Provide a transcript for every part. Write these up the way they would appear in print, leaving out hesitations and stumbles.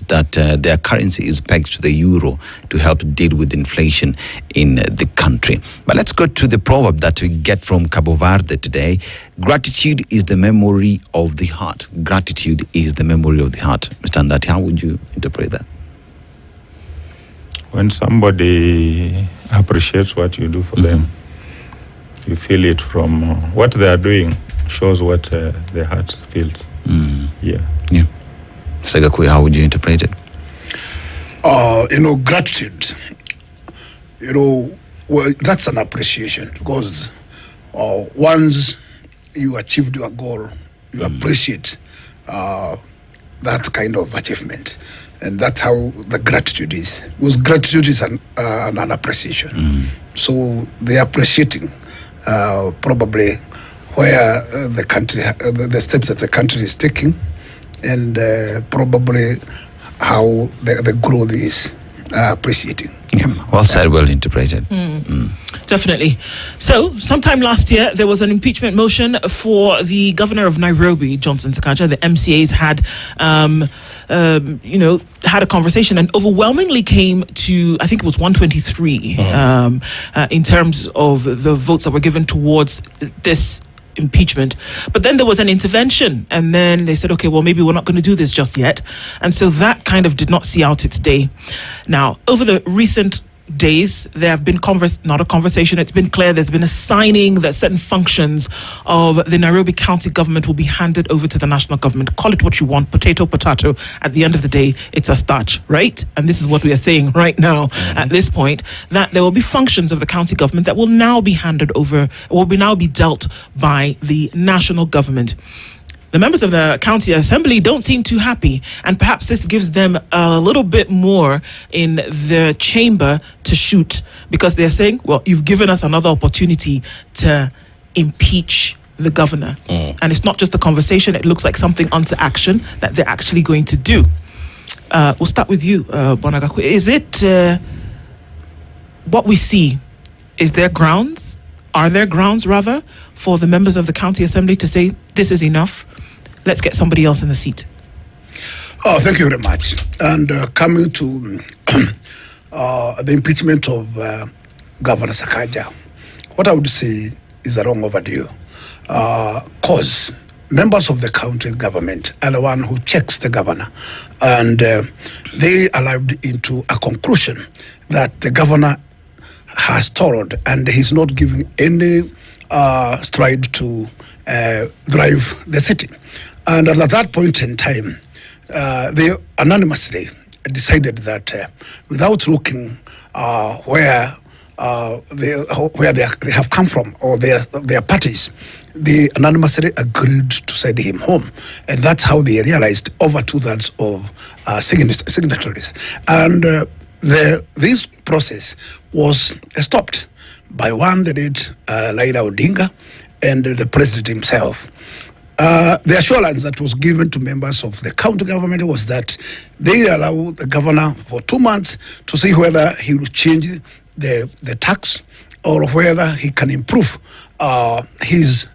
that their currency is pegged to the euro to help deal with inflation in the country. But let's go to the proverb that we get from Cabo Verde today. Gratitude is the memory of the heart. Gratitude is the memory of the heart. Mr. Ndati, how would you interpret that? When somebody appreciates what you do for them, you feel it from what they are doing, shows what their heart feels. Yeah. Gakuya, how would you interpret it? Gratitude. That's an appreciation, because once you achieved your goal, you appreciate that kind of achievement. And that's how the gratitude is. Because gratitude is an appreciation. So they are appreciating probably where the country, the steps that the country is taking, and probably how the growth is appreciating. Well said, well interpreted. Definitely. So, sometime last year, there was an impeachment motion for the governor of Nairobi, Johnson Sakaja. The MCAs had, had a conversation and overwhelmingly came to, I think it was 123 in terms of the votes that were given towards this impeachment. But then there was an intervention, and then they said, okay, well, maybe we're not going to do this just yet. And so that kind of did not see out its day. Now, over the recent days, there have been not a conversation, it's been clear there's been a signing that certain functions of the Nairobi County government will be handed over to the national government. Call it what you want, potato. At the end of the day, it's a starch, right? And this is what we are saying right now at this point, that there will be functions of the county government that will now be handed over, will now be dealt by the national government. The members of the county assembly don't seem too happy, and perhaps this gives them a little bit more in the chamber to shoot, because they're saying, well, you've given us another opportunity to impeach the governor. And it's not just a conversation, it looks like something onto action that they're actually going to do. We'll start with you, Bonagaku. Is it what we see? Are there grounds, rather, for the members of the county assembly to say, this is enough? Let's get somebody else in the seat. Oh, thank you very much. And coming to the impeachment of Governor Sakaja, what I would say is a long overdue. Because members of the county government are the one who checks the governor. And they arrived into a conclusion that the governor has stalled and he's not giving any stride to drive the city. And at that point in time, they unanimously decided that without looking where they have come from or their parties, they unanimously agreed to send him home. And that's how they realized over 2/3 of signatories. And this process was stopped by one, the late Raila Odinga, and the president himself. The assurance that was given to members of the county government was that they allow the governor for 2 months to see whether he will change the tax or whether he can improve his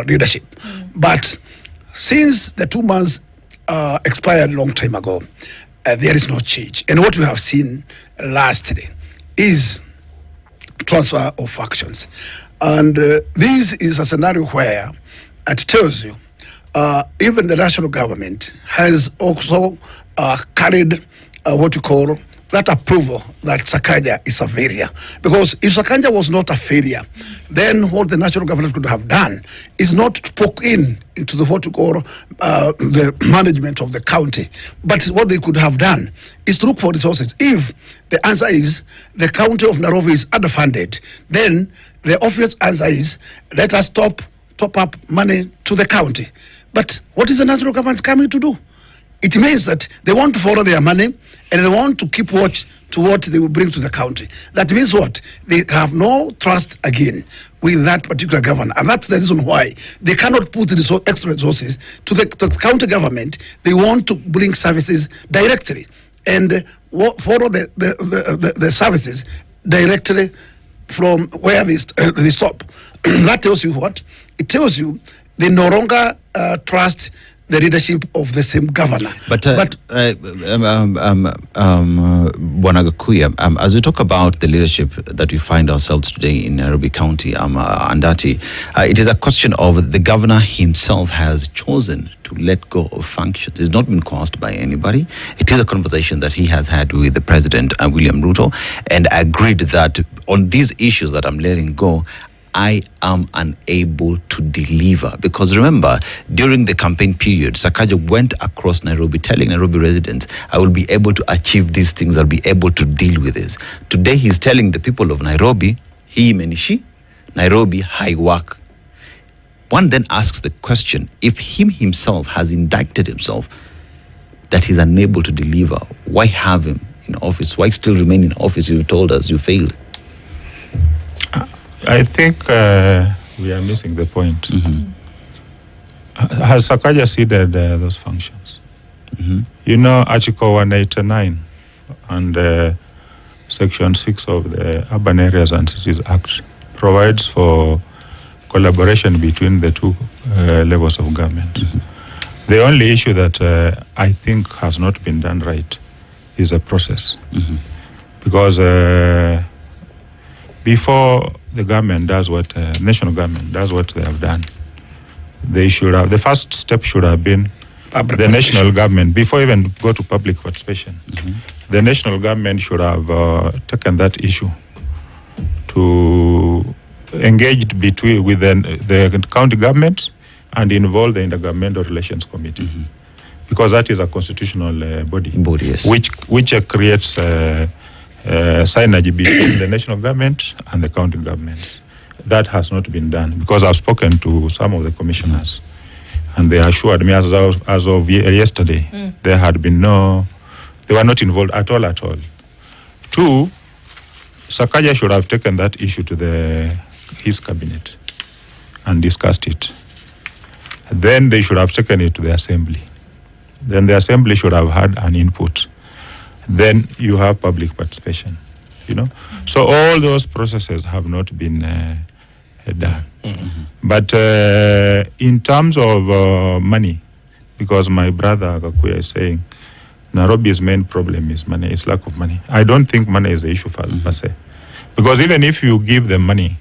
leadership. But since the 2 months expired a long time ago, there is no change. And what we have seen lastly is transfer of factions. And this is a scenario where it tells you even the national government has also carried what you call that approval that Sakaja is a failure. Because if Sakaja was not a failure, then what the national government could have done is not to poke into the what you call the management of the county. But what they could have done is to look for resources. If the answer is the county of Nairobi is underfunded, then the obvious answer is let us top up money to the county. But what is the national government coming to do? It means that they want to follow their money and they want to keep watch to what they will bring to the country. That means what? They have no trust again with that particular governor. And that's the reason why they cannot put extra resources to the county government. They want to bring services directly and follow the services directly from where they stop. That tells you what? It tells you they no longer trust the leadership of the same governor. But Bwana Gakuya, as we talk about the leadership that we find ourselves today in Nairobi County, Andati, it is a question of the governor himself has chosen to let go of functions. It's not been caused by anybody. It is a conversation that he has had with the President, William Ruto, and agreed that on these issues that I'm letting go, I am unable to deliver. Because remember, during the campaign period, Sakaja went across Nairobi telling Nairobi residents, I will be able to achieve these things, I'll be able to deal with this. Today he's telling the people of Nairobi, he menishi, Nairobi high work. One then asks the question, if him himself has indicted himself that he's unable to deliver, why have him in office? Why still remain in office? You've told us you failed. I think we are missing the point. Has Sakaja ceded those functions? You know, Article 189 and Section 6 of the Urban Areas and Cities Act provides for collaboration between the two levels of government. The only issue that I think has not been done right is a process. Because before the government does what, national government does what they have done, they should have, the first step should have been the national government, before even go to public participation, the national government should have taken that issue to engage with the county government and involve the Intergovernmental Relations Committee. Because that is a constitutional body yes. which creates synergy between the national government and the county governments. That has not been done, because I've spoken to some of the commissioners and they assured me as of yesterday there had been they were not involved at all. Two, Sakaja should have taken that issue to his cabinet and discussed it. Then they should have taken it to the assembly. Then the assembly should have had an input. Then you have public participation, you know. So all those processes have not been done. But in terms of money, because my brother Gakuya is saying Nairobi's main problem is money, it's lack of money. I don't think money is the issue per se. Because even if you give them money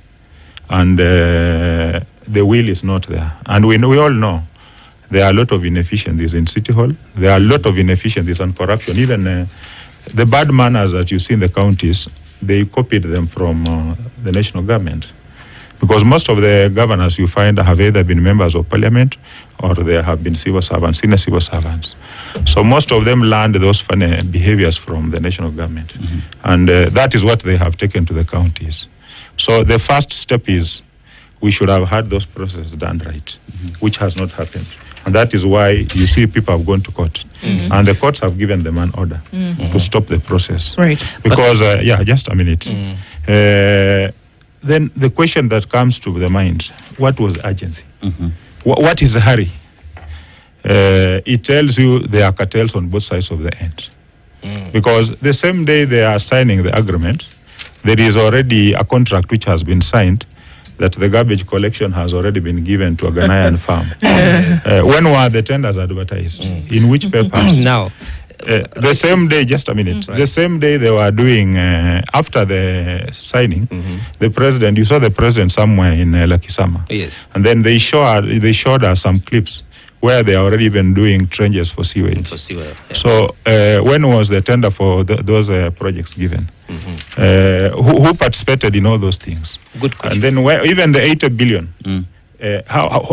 and the will is not there, and we all know there are a lot of inefficiencies in City Hall, there are a lot of inefficiencies and corruption. Even the bad manners that you see in the counties, they copied them from the national government. Because most of the governors you find have either been members of parliament or they have been civil servants, senior civil servants. So most of them learned those funny behaviors from the national government. And that is what they have taken to the counties. So the first step is we should have had those processes done right, which has not happened. And that is why you see people have gone to court. And the courts have given them an order to stop the process. Right. Because, just a minute. Then the question that comes to the mind, what was urgency? What is hurry? It tells you there are cartels on both sides of the end. Because the same day they are signing the agreement, there is already a contract which has been signed that the garbage collection has already been given to a Ghanaian farm. When were the tenders advertised? In which papers? Now. The same day, just a minute, the same day they were doing, after the signing, the president, you saw the president somewhere in Lakisama. Yes. And then they showed us some clips where they are already been doing trenches for sewage. So when was the tender for those projects given? Who participated in all those things? Good question. And then even the 80 billion,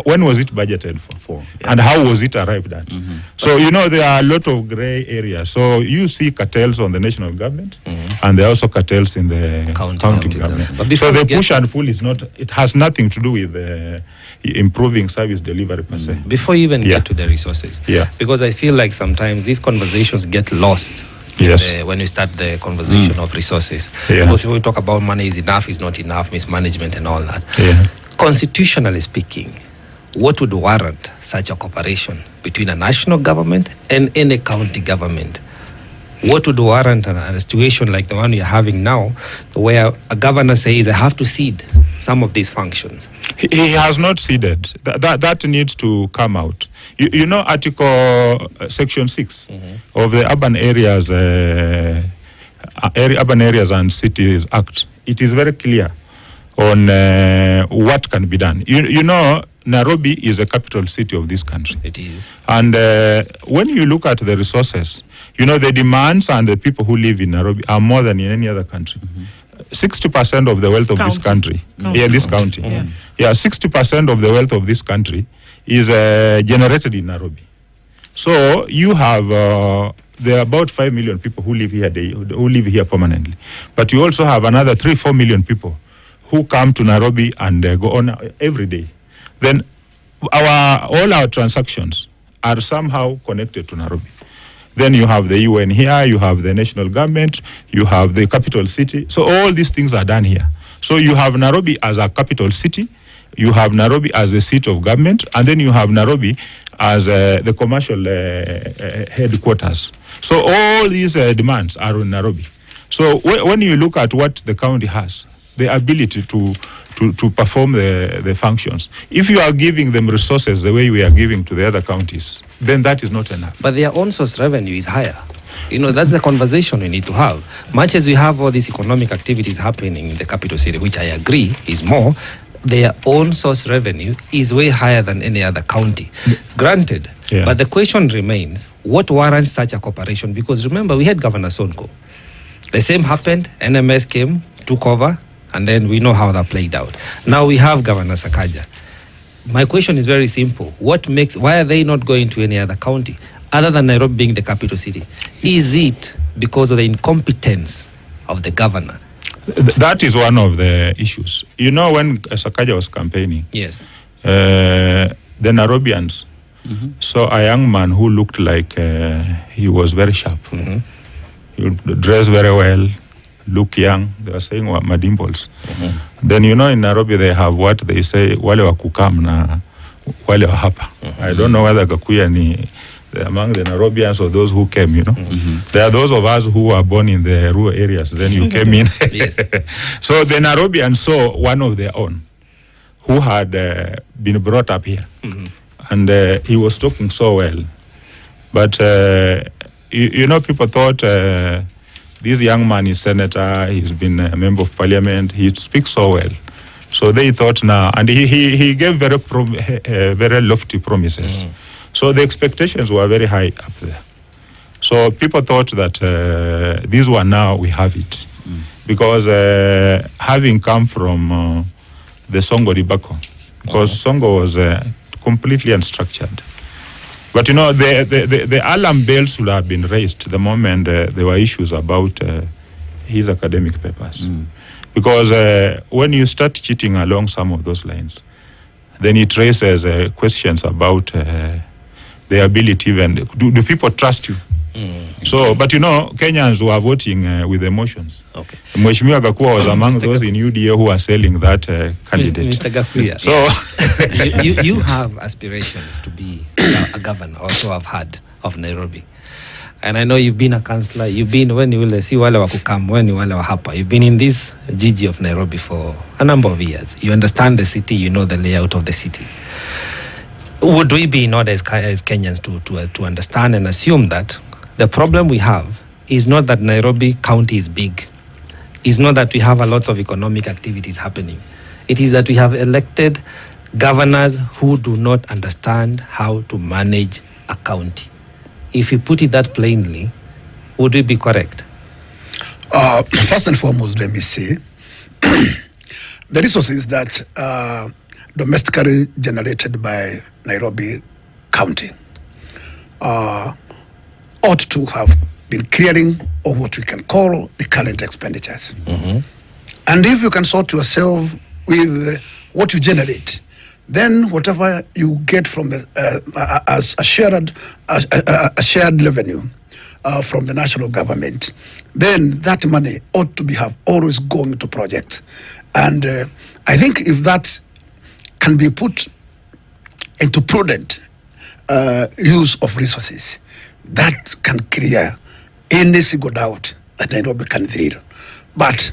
when was it budgeted for? And how was it arrived at? So, you know, there are a lot of gray areas. So you see cartels on the national government, and there are also cartels in the county government. But so the push and pull is not, it has nothing to do with improving service delivery per se. Before you even get to the resources, because I feel like sometimes these conversations get lost. When we start the conversation of resources. Because when we talk about money is enough, is not enough, mismanagement and all that. Constitutionally speaking, what would warrant such a cooperation between a national government and any county government? What would warrant a situation like the one we are having now, where a governor says, I have to cede some of these functions? He has not ceded. That needs to come out. You know Article Section 6 of the Urban Areas Urban Areas and Cities Act. It is very clear on what can be done. You know, Nairobi is a capital city of this country. It is. And when you look at the resources, you know, the demands and the people who live in Nairobi are more than in any other country. 60% of the wealth of this country, this county. 60% of the wealth of this country is generated in Nairobi. So you have there are about 5 million people who live here permanently, but you also have another 3-4 million people who come to Nairobi and go on every day. Then all our transactions are somehow connected to Nairobi. Then you have the UN here, you have the national government, you have the capital city. So all these things are done here. So you have Nairobi as a capital city, you have Nairobi as a seat of government, and then you have Nairobi as the commercial headquarters. So all these demands are in Nairobi. So when you look at what the county has, the ability to perform the functions, if you are giving them resources the way we are giving to the other counties, then that is not enough. But their own source revenue is higher. You know, that's the conversation we need to have. Much as we have all these economic activities happening in the capital city, which I agree is more, their own source revenue is way higher than any other county. Granted, but the question remains, what warrants such a cooperation? Because remember, we had Governor Sonko. The same happened, NMS came, took over, and then we know how that played out. Now we have Governor Sakaja. My question is very simple. Why are they not going to any other county other than Nairobi being the capital city? Is it because of the incompetence of the governor? That is one of the issues. You know, when Sakaja was campaigning, yes, the Nairobians saw a young man who looked like he was very sharp. He dressed very well, look young. They were saying madimples. Then, you know, in Nairobi they have what they say, wale wa kukam na wale wa hapa. I don't know whether Gakuya ni among the Nairobians or those who came, you know. There are those of us who were born in the rural areas, then you came in. Yes. So the Nairobians saw one of their own who had been brought up here. And he was talking so well. But, you know, people thought this young man is senator, he's been a member of parliament, he speaks so well. So they thought now, and he gave very lofty promises. So the expectations were very high up there. So people thought that this one now we have it. Because having come from the Songo Dibako, because Songo was completely unstructured. But you know, the alarm bells would have been raised the moment there were issues about his academic papers. Because when you start cheating along some of those lines, then it raises questions about the ability even, do people trust you? So, but you know, Kenyans were voting with emotions. Okay. Mheshimiwa Gakuya was among those in UDA who are selling that candidate. Mr. Gakuya, so you have aspirations to be a governor, also have had, of Nairobi. And I know you've been a councillor, you've been, when you will see wale wa kukam, when you wale wa hapa, you've been in this GG of Nairobi for a number of years. You understand the city, you know the layout of the city. Would we be not as Kenyans to understand and assume that the problem we have is not that Nairobi County is big, it's not that we have a lot of economic activities happening. It is that we have elected governors who do not understand how to manage a county. If you put it that plainly, would we be correct? First and foremost, let me say, the resources that domestically generated by Nairobi County ought to have been clearing of what we can call the current expenditures. And if you can sort yourself with what you generate, then whatever you get from the as a shared revenue from the national government, then that money ought to have always going to projects. And I think if that can be put into prudent use of resources, that can clear any single doubt that Nairobi can thrill. But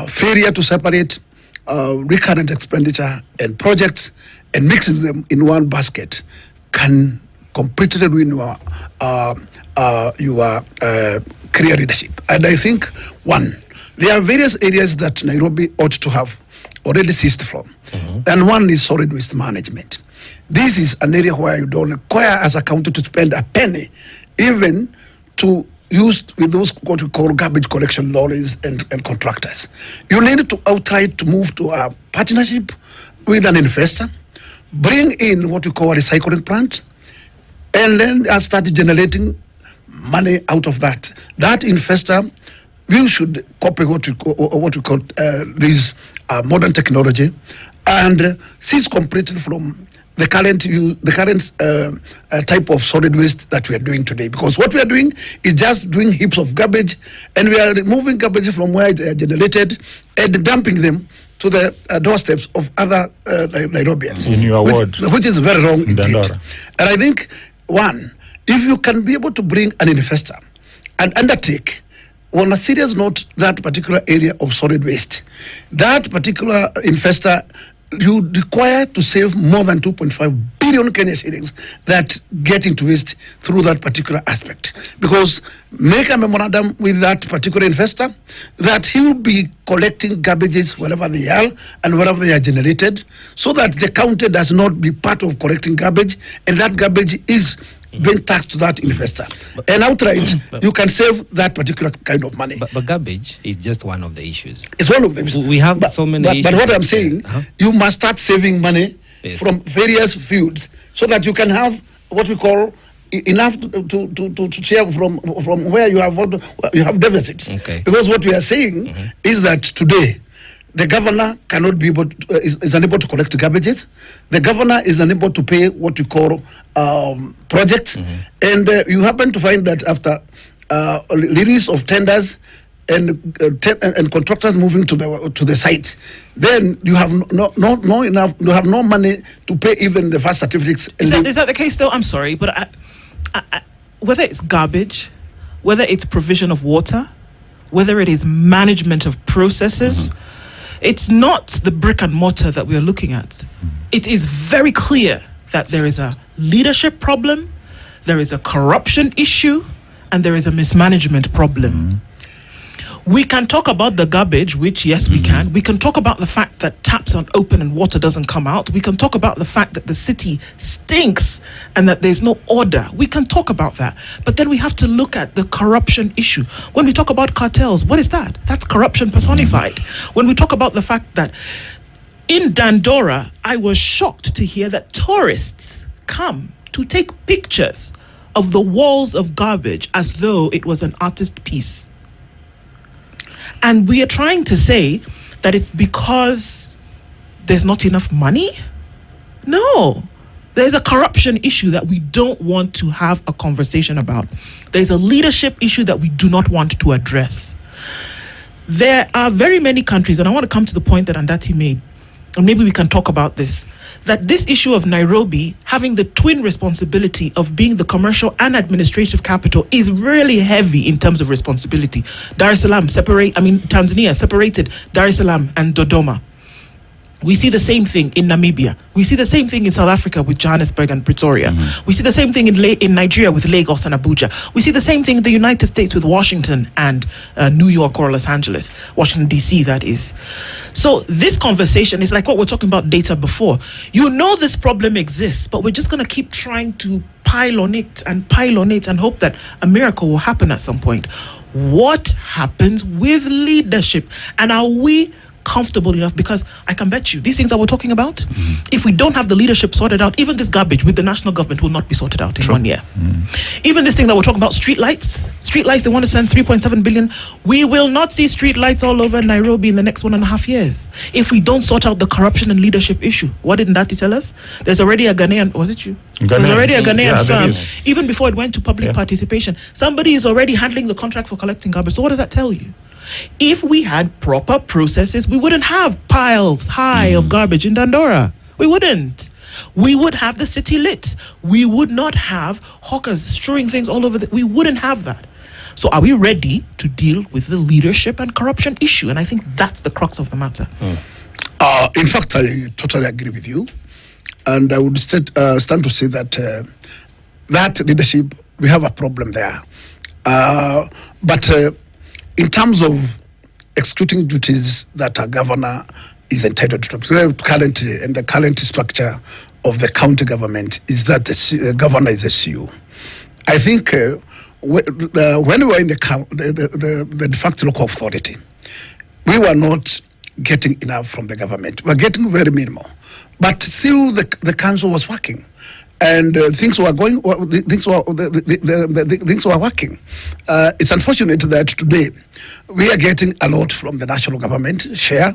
failure to separate recurrent expenditure and projects and mixing them in one basket can completely ruin your career leadership. And I think, one, there are various areas that Nairobi ought to have already ceased from. And one is solid waste management. This is an area where you don't require as a county to spend a penny, even to use with those what we call garbage collection lorries and contractors. You need to outright to move to a partnership with an investor, bring in what we call a recycling plant, and then start generating money out of that. That investor, we should copy what we call this modern technology, and cease completely from the current type of solid waste that we are doing today. Because what we are doing is just doing heaps of garbage, and we are removing garbage from where it is generated and dumping them to the doorsteps of other Nairobians. In your ward. Which is very wrong indeed. Dandora. And I think, one, if you can be able to bring an investor and undertake on a serious note that particular area of solid waste, that particular investor, you require to save more than 2.5 billion Kenya shillings that get into waste through that particular aspect. Because make a memorandum with that particular investor that he will be collecting garbages wherever they are and wherever they are generated, so that the county does not be part of collecting garbage, and that garbage is being taxed to that investor. And outright, you can save that particular kind of money. But garbage is just one of the issues. It's one of them. We have so many issues. But what I'm saying, you must start saving money from various fields, so that you can have what we call enough to share from where you have deficits. Okay. Because what we are saying is that today, the governor cannot be able to, is unable to collect garbages. The governor is unable to pay what you call projects. And you happen to find that after release of tenders and contractors moving to the site, then you have you have no money to pay even the first certificates. Is that the case though? I'm sorry, but I, whether it's garbage, whether it's provision of water, whether it is management of processes, it's not the brick and mortar that we are looking at. It is very clear that there is a leadership problem, there is a corruption issue, and there is a mismanagement problem. We can talk about the garbage, which, yes, we can. We can talk about the fact that taps aren't open and water doesn't come out. We can talk about the fact that the city stinks and that there's no order. We can talk about that. But then we have to look at the corruption issue. When we talk about cartels, what is that? That's corruption personified. When we talk about the fact that in Dandora, I was shocked to hear that tourists come to take pictures of the walls of garbage as though it was an artist piece. And we are trying to say that it's because there's not enough money? No. There's a corruption issue that we don't want to have a conversation about. There's a leadership issue that we do not want to address. There are very many countries, and I want to come to the point that Andati made, and maybe we can talk about this, that this issue of Nairobi having the twin responsibility of being the commercial and administrative capital is really heavy in terms of responsibility. Tanzania separated Dar es Salaam and Dodoma. We see the same thing in Namibia. We see the same thing in South Africa with Johannesburg and Pretoria. We see the same thing in Nigeria with Lagos and Abuja. We see the same thing in the United States with Washington and New York or Los Angeles. Washington, D.C., that is. So this conversation is like what we're talking about data before. You know this problem exists, but we're just going to keep trying to pile on it and hope that a miracle will happen at some point. What happens with leadership? And are we comfortable enough? Because I can bet you these things that we're talking about, if we don't have the leadership sorted out, even this garbage with the national government will not be sorted out in 1 year. Even this thing that we're talking about, street lights, they want to spend 3.7 billion. We will not see street lights all over Nairobi in the next 1.5 years if we don't sort out the corruption and leadership issue. What did Ndati tell us? There's already a Ghanaian, was it you? There's already a Ghanaian firm, even before it went to public participation. Somebody is already handling the contract for collecting garbage. So what does that tell you? If we had proper processes, we wouldn't have piles high of garbage in Dandora. We wouldn't. We would have the city lit. We would not have hawkers strewing things all over. We wouldn't have that. So are we ready to deal with the leadership and corruption issue? And I think that's the crux of the matter. In fact, I totally agree with you. and I would stand to say that that leadership, we have a problem there. But in terms of executing duties that a governor is entitled to, currently, and the current structure of the county government is that the governor is a CEO. I think when we were in the de facto local authority, we were not getting enough from the government. We were getting very minimal. But still the council was working. And things were going. Things were working. It's unfortunate that today we are getting a lot from the national government share,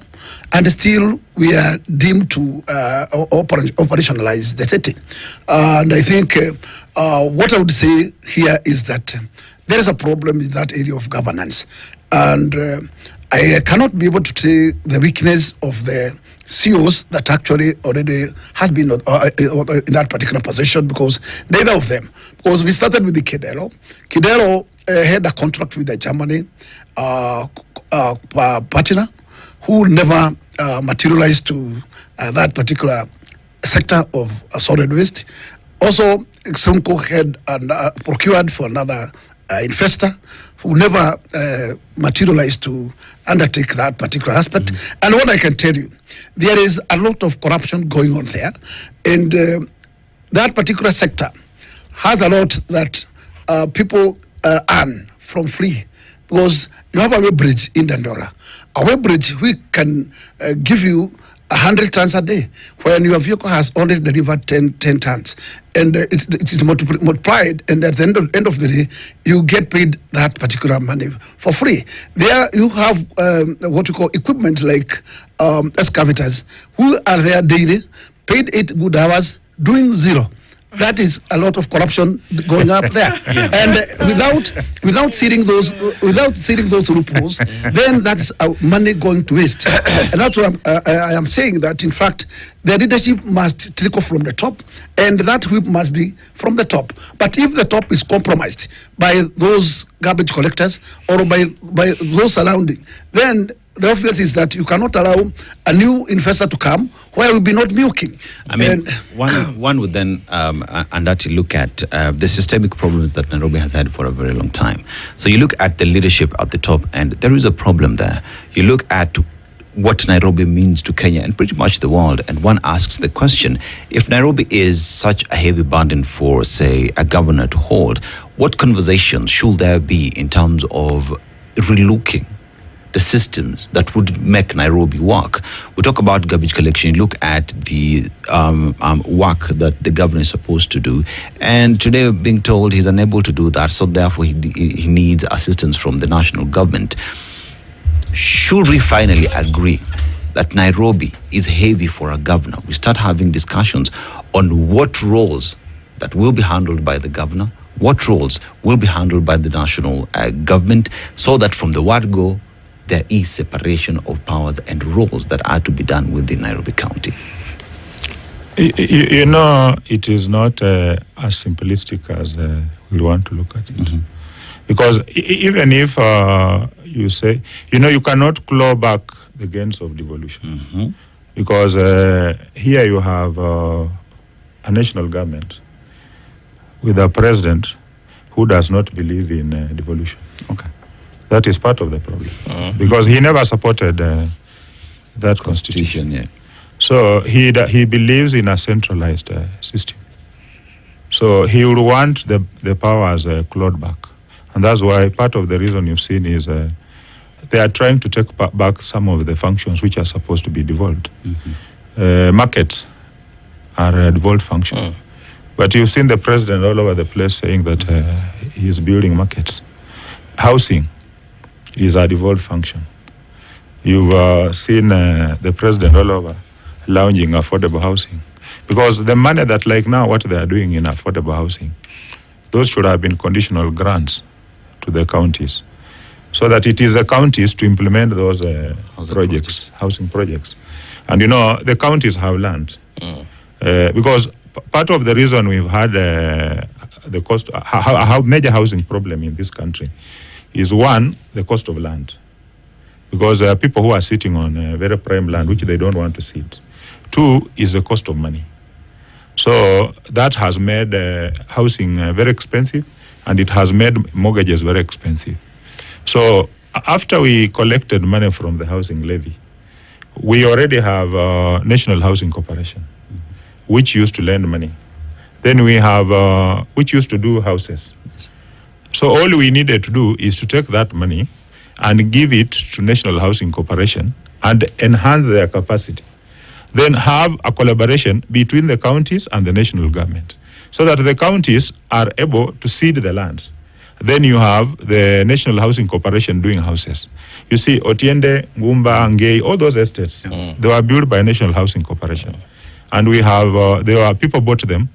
and still we are deemed to operationalize the city. And I think what I would say here is that there is a problem in that area of governance, and I cannot be able to say the weakness of the CEOs that actually already has been in that particular position, because neither of them, because we started with the Kidelo. Kidelo had a contract with the Germany partner who never materialized to that particular sector of solid waste. Also, Exxonco had procured for another investor who never materialized to undertake that particular aspect. And what I can tell you, there is a lot of corruption going on there, and that particular sector has a lot that people earn from free, because you have a way bridge in Dandora. A way bridge, we can give you 100 tons a day, when your vehicle has only delivered 10 tons, and it is multiplied, and at the end of the day, you get paid that particular money for free. There you have what you call equipment like excavators, who are there daily, paid 8 good hours, doing zero. That is a lot of corruption going up there, and without sealing those loopholes, then that's money going to waste. And that's what I am saying, that in fact the leadership must trickle from the top, and that whip must be from the top. But if the top is compromised by those garbage collectors or by those surrounding, then the obvious is that you cannot allow a new investor to come where will be not milking. I mean, one would then actually look at the systemic problems that Nairobi has had for a very long time. So you look at the leadership at the top, and there is a problem there. You look at what Nairobi means to Kenya and pretty much the world, and one asks the question, if Nairobi is such a heavy burden for, say, a governor to hold, what conversations should there be in terms of relooking the systems that would make Nairobi work? We talk about garbage collection, look at the work that the governor is supposed to do, and today we're being told he's unable to do that, so therefore he needs assistance from the national government. Should we finally agree that Nairobi is heavy for a governor? We start having discussions on what roles that will be handled by the governor, what roles will be handled by the national government, so that from the word go, there is separation of powers and roles that are to be done within Nairobi County. You know, it is not as simplistic as we want to look at it. Mm-hmm. Because even if you say, you cannot claw back the gains of devolution. Mm-hmm. Because here you have a national government with a president who does not believe in devolution. Okay. That is part of the problem. Because he never supported that constitution. Yeah. So he believes in a centralized system. So he will want the powers clawed back. And that's why part of the reason you've seen is they are trying to take back some of the functions which are supposed to be devolved. Mm-hmm. Markets are a devolved function. But you've seen the president all over the place saying that he's building markets. Housing is a devolved function. You've seen the president all over launching affordable housing. Because the money that, like now, what they are doing in affordable housing, those should have been conditional grants to the counties, so that it is the counties to implement those housing projects. And the counties have learned. Because part of the reason we've had the cost, how major housing problem in this country is, one, the cost of land. Because there are people who are sitting on very prime land which they don't want to sit. Two is the cost of money. So that has made housing very expensive, and it has made mortgages very expensive. So after we collected money from the housing levy, we already have National Housing Corporation, which used to lend money. Then we have, which used to do houses. So all we needed to do is to take that money and give it to National Housing Corporation and enhance their capacity. Then have a collaboration between the counties and the national government, so that the counties are able to seed the land. Then you have the National Housing Corporation doing houses. You see, Otiende, Ngumba, Ngei, all those estates, they were built by National Housing Corporation. And we have, there are people bought them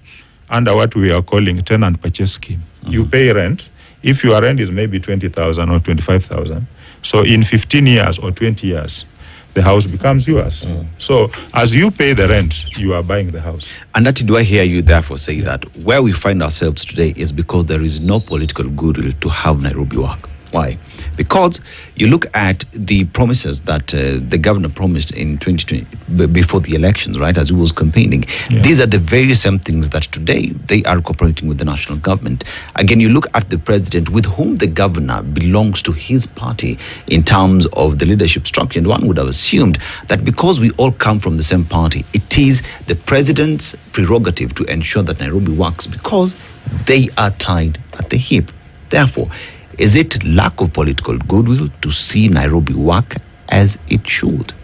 under what we are calling tenant purchase scheme. You pay rent. If your rent is maybe 20,000 or 25,000, so in 15 years or 20 years, the house becomes yours. So as you pay the rent, you are buying the house. And that do I hear you therefore say that where we find ourselves today is because there is no political goodwill to have Nairobi work. Why? Because you look at the promises that the governor promised in 2020 before the elections, right, as he was campaigning. Yeah. These are the very same things that today they are cooperating with the national government. Again, you look at the president with whom the governor belongs to his party in terms of the leadership structure. And one would have assumed that because we all come from the same party, it is the president's prerogative to ensure that Nairobi works because they are tied at the hip. Therefore, is it lack of political goodwill to see Nairobi work as it should?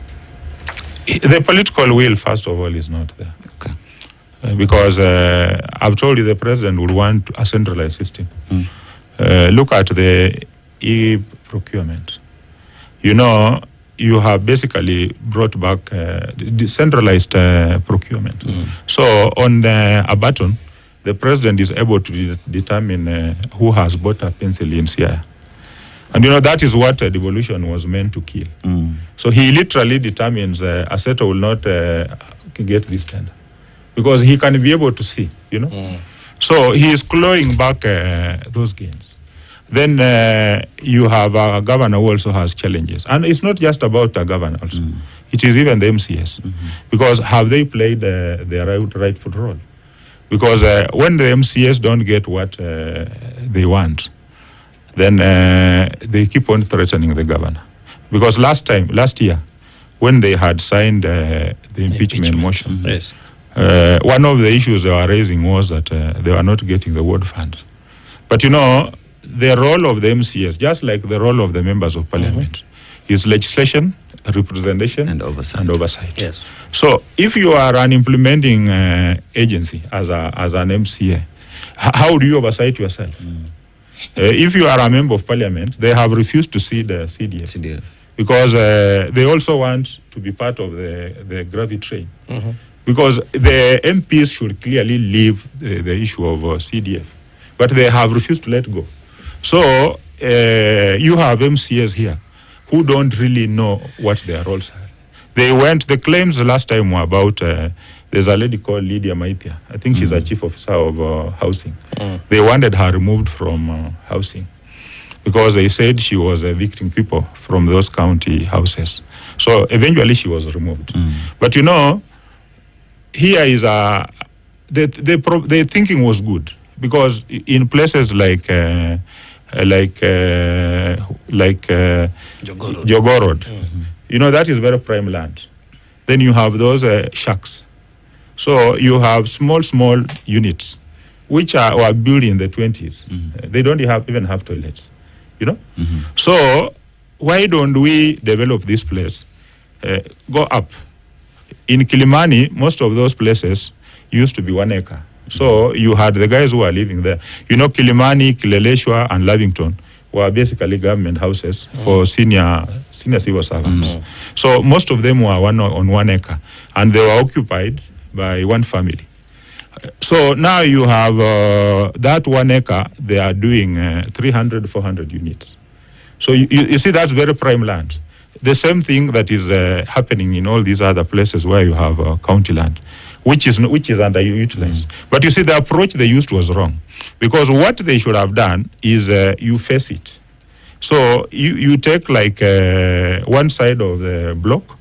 The political will, first of all, is not there. Okay. Because I've told you the president would want a centralized system. Look at the e-procurement. You know, you have basically brought back decentralized procurement. So on a button, the president is able to determine who has bought a pencil in Siaya. And you know, that is what devolution was meant to kill. So he literally determines a setter will not get this tender because he can be able to see, you know. So he is clawing back those gains. Then you have a governor who also has challenges. And it's not just about a governor also. It is even the MCS. Because have they played their rightful role? Because when the MCS don't get what they want, then they keep on threatening the governor. Because last year, when they had signed the impeachment motion, yes. One of the issues they were raising was that they were not getting the ward fund. But you know, the role of the MCS, just like the role of the members of parliament, is legislation, representation, and oversight. Yes. So if you are an implementing agency as an MCA, how do you oversight yourself? If you are a member of parliament, they have refused to see the CDF. Because they also want to be part of the gravity train. Because the MPs should clearly leave the issue of CDF. But they have refused to let go. So you have MCAs here who don't really know what their roles are. The claims last time were about, there's a lady called Lydia Maithia. I think she's a chief officer of housing. They wanted her removed from housing because they said she was evicting people from those county houses. So eventually she was removed. But you know, here is the thinking was good because in places like Jogoo Road, you know, that is very prime land. Then you have those shacks. So you have small units which were built in the 20s. They don't even have toilets, you know. So why don't we develop this place? Go up. In Kilimani, most of those places used to be 1 acre. So you had the guys who are living there. You know, Kilimani, Kileleshwa, and Lavington were basically government houses for senior civil servants. So most of them were on 1 acre, and they were occupied by one family. So now you have that 1 acre, they are doing 300, 400 units. So you see, that's very prime land. The same thing that is happening in all these other places where you have county land, which is underutilized. But you see, the approach they used was wrong, because what they should have done is you face it. So you take like one side of the block,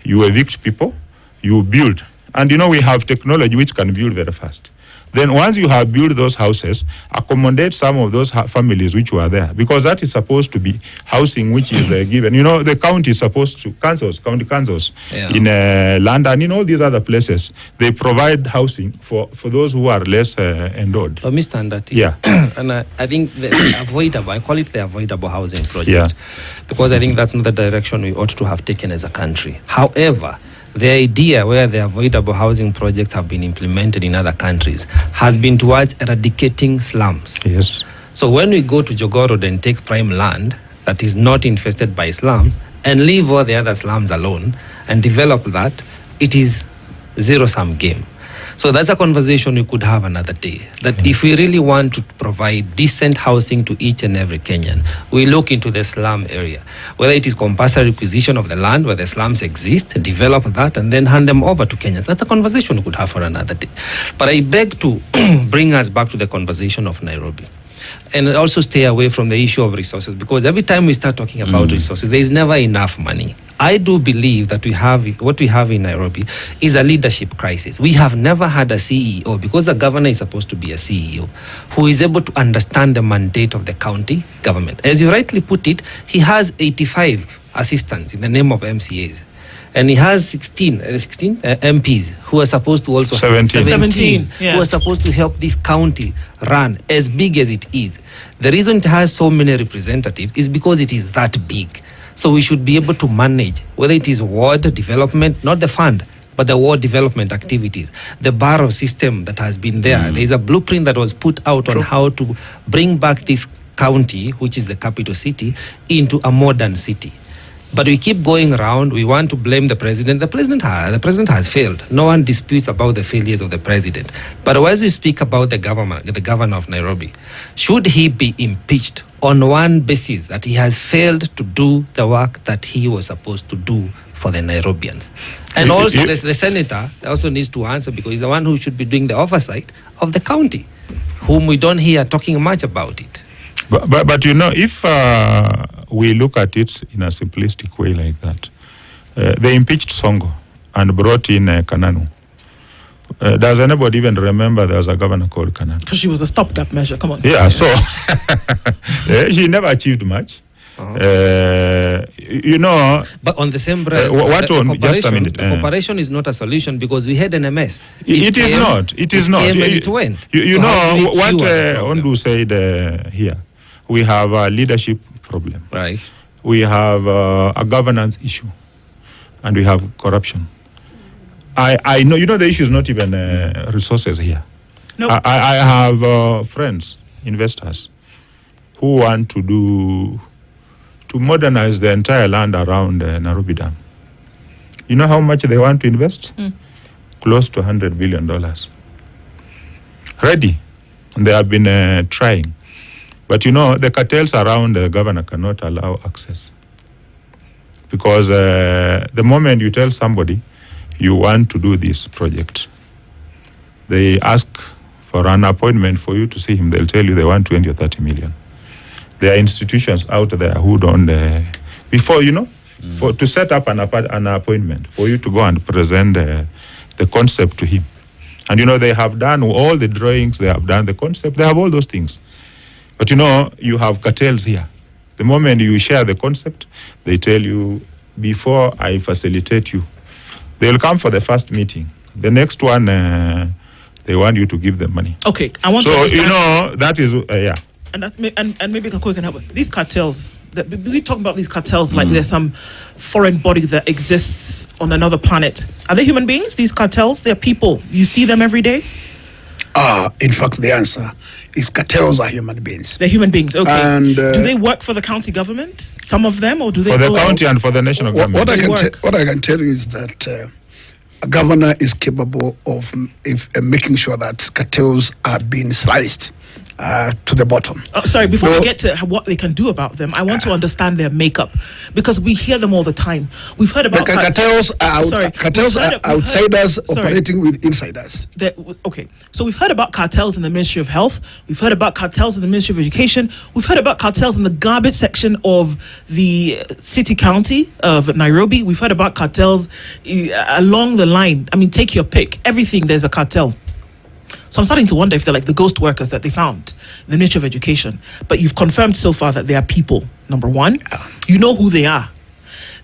you evict people, you build And we have technology which can build very fast. Then once you have built those houses, accommodate some of those families which were there, because that is supposed to be housing which is given. The county is supposed to, county councils in London, all these other places, they provide housing for those who are less endowed. But Mr. Andati, yeah. And I think the avoidable, I call it the avoidable housing project, because I think that's not the direction we ought to have taken as a country. However, the idea where the avoidable housing projects have been implemented in other countries has been towards eradicating slums. Yes. So when we go to Jogoo Road and take prime land that is not infested by slums and leave all the other slums alone and develop that, it is zero-sum game. So that's a conversation we could have another day. That if we really want to provide decent housing to each and every Kenyan, we look into the slum area. Whether it is compulsory acquisition of the land where the slums exist, develop that, and then hand them over to Kenyans. That's a conversation we could have for another day. But I beg to bring us back to the conversation of Nairobi. And also stay away from the issue of resources, because every time we start talking about resources, there is never enough money. I do believe that what we have in Nairobi is a leadership crisis. We have never had a CEO, because the governor is supposed to be a CEO, who is able to understand the mandate of the county government. As you rightly put it, he has 85 assistants in the name of MCAs. And he has 16 MPs who are supposed to also 17 who are supposed to help this county run as big as it is. The reason it has so many representatives is because it is that big. So we should be able to manage, whether it is ward development, not the fund, but the ward development activities, the borough system that has been there. There is a blueprint that was put out on how to bring back this county, which is the capital city, into a modern city. But we keep going around. We want to blame the president. The president has failed. No one disputes about the failures of the president. But as we speak about the governor of Nairobi, should he be impeached on one basis, that he has failed to do the work that he was supposed to do for the Nairobians? And also the senator also needs to answer, because he's the one who should be doing the oversight of the county, whom we don't hear talking much about it. But if we look at it in a simplistic way like that, they impeached Songo and brought in Kananu. Does anybody even remember there was a governor called Kananu? Because she was a stopgap measure, come on. Yeah, so she never achieved much. But on the same breath, just a minute. The cooperation is not a solution, because we had an MS. It is not. It is not. It went. What Ondu said here, we have a leadership problem. Right. We have a governance issue, and we have corruption. I know, the issue is not even resources here. No. I have friends, investors, who want to modernize the entire land around Nairobi Dam. You know how much they want to invest? Close to $100 billion. Ready. And they have been trying. But the cartels around the governor cannot allow access. Because the moment you tell somebody you want to do this project, they ask for an appointment for you to see him. They'll tell you they want 20 or 30 million. There are institutions out there who don't, before, to set up an appointment for you to go and present the concept to him. And, they have done all the drawings, they have done the concept, they have all those things. But, you have cartels here. The moment you share the concept, they tell you, before I facilitate you, they'll come for the first meeting. The next one, they want you to give them money. Okay, I want to understand. That is, yeah. And maybe Gakuya can help. These cartels, we talk about these cartels like there's some foreign body that exists on another planet. Are they human beings, these cartels? They're people. You see them every day? In fact, the answer is cartels are human beings. They're human beings, okay. And, do they work for the county government? Some of them, or do they for the county and for the national government? What I can tell you is that a governor is capable of making sure that cartels are being sliced to the bottom. Sorry, before we get to what they can do about them, I want to understand their makeup, because we hear them all the time. We've heard about cartels. Cartels are outsiders operating with insiders. Okay, so we've heard about cartels in the Ministry of Health. We've heard about cartels in the Ministry of Education. We've heard about cartels in the garbage section of the city county of Nairobi. We've heard about cartels along the line. I mean, take your pick. Everything, there's a cartel. So I'm starting to wonder if they're like the ghost workers that they found in the Ministry of Education. But you've confirmed so far that they are people, number one. You know who they are.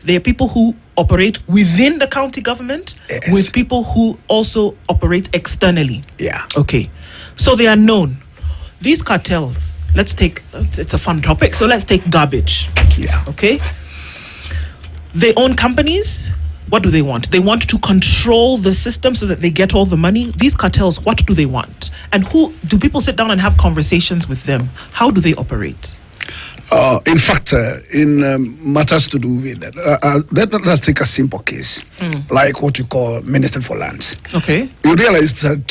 They are people who operate within the county government, with people who also operate externally. Yeah. Okay. So they are known. These cartels, it's a fun topic. So let's take garbage. Yeah. Okay. They own companies. What do they want? They want to control the system so that they get all the money. These cartels, what do they want? And who do people sit down and have conversations with them? How do they operate? In fact, in matters to do with that, let's take a simple case, like what you call Minister for Lands. Okay. You realize that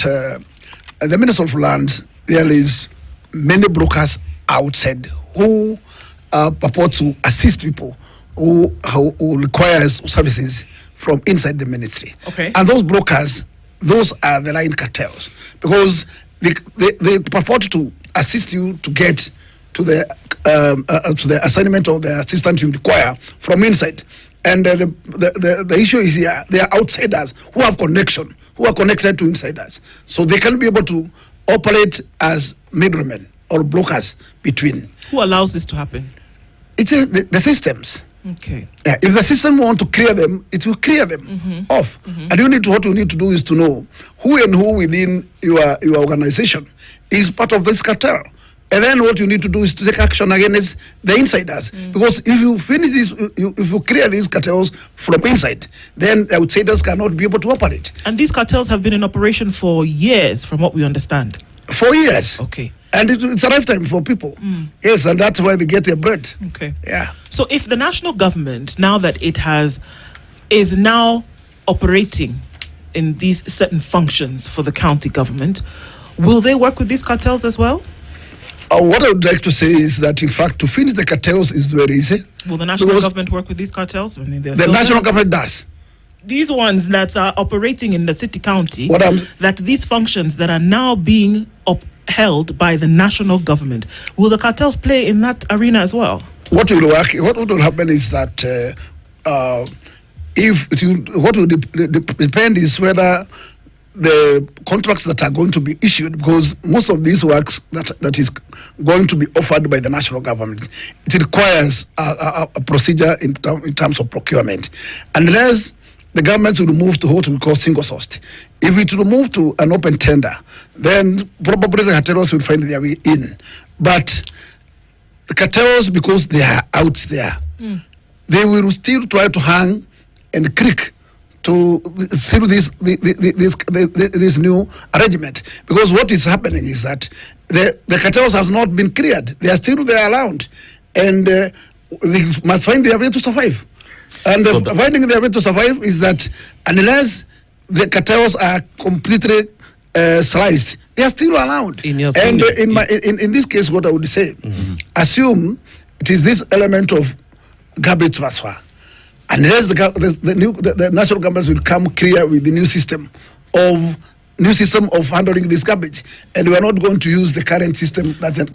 the Minister for Lands, there is many brokers outside who purport to assist people who requires services from inside the ministry. Okay. And those brokers, those are the line cartels, because they purport to assist you to get to the assignment or the assistance you require from inside. And the issue is here, they are outsiders who have connection, who are connected to insiders. So they can be able to operate as middlemen or brokers between. Who allows this to happen? It's the systems. Okay. Yeah, if the system want to clear them, it will clear them off. And what you need to do is to know who and who within your organization is part of this cartel. And then what you need to do is to take action against the insiders. Because if you finish this, if you clear these cartels from inside, then the outsiders cannot be able to operate. And these cartels have been in operation for years, from what we understand. 4 years. Okay. And it's a lifetime for people. Yes, and that's why they get their bread. Okay. Yeah. So if the national government, now that it is now operating in these certain functions for the county government, will they work with these cartels as well? What I would like to say is that, in fact, to finish the cartels is very easy. Will the national government work with these cartels? I mean, the national government does. These ones that are operating in the city county, that these functions that are now being upheld by the national government, will the cartels play in that arena as well? What will happen is that what will depend is whether the contracts that are going to be issued, because most of these works that is going to be offered by the national government, it requires a procedure in terms of procurement. Unless the government will move to what we call single sourced. If it will move to an open tender, then probably the cartels will find their way in. But the cartels, because they are out there, they will still try to hang and creak to seal this new arrangement. Because what is happening is that the cartels has not been cleared. They are still there around, and they must find their way to survive. And finding their way to survive is that unless the cartels are completely sliced, they are still around. In this case, what I would say, assume it is this element of garbage transfer. Unless the national government will come clear with the new system of handling this garbage, and we are not going to use the current system that the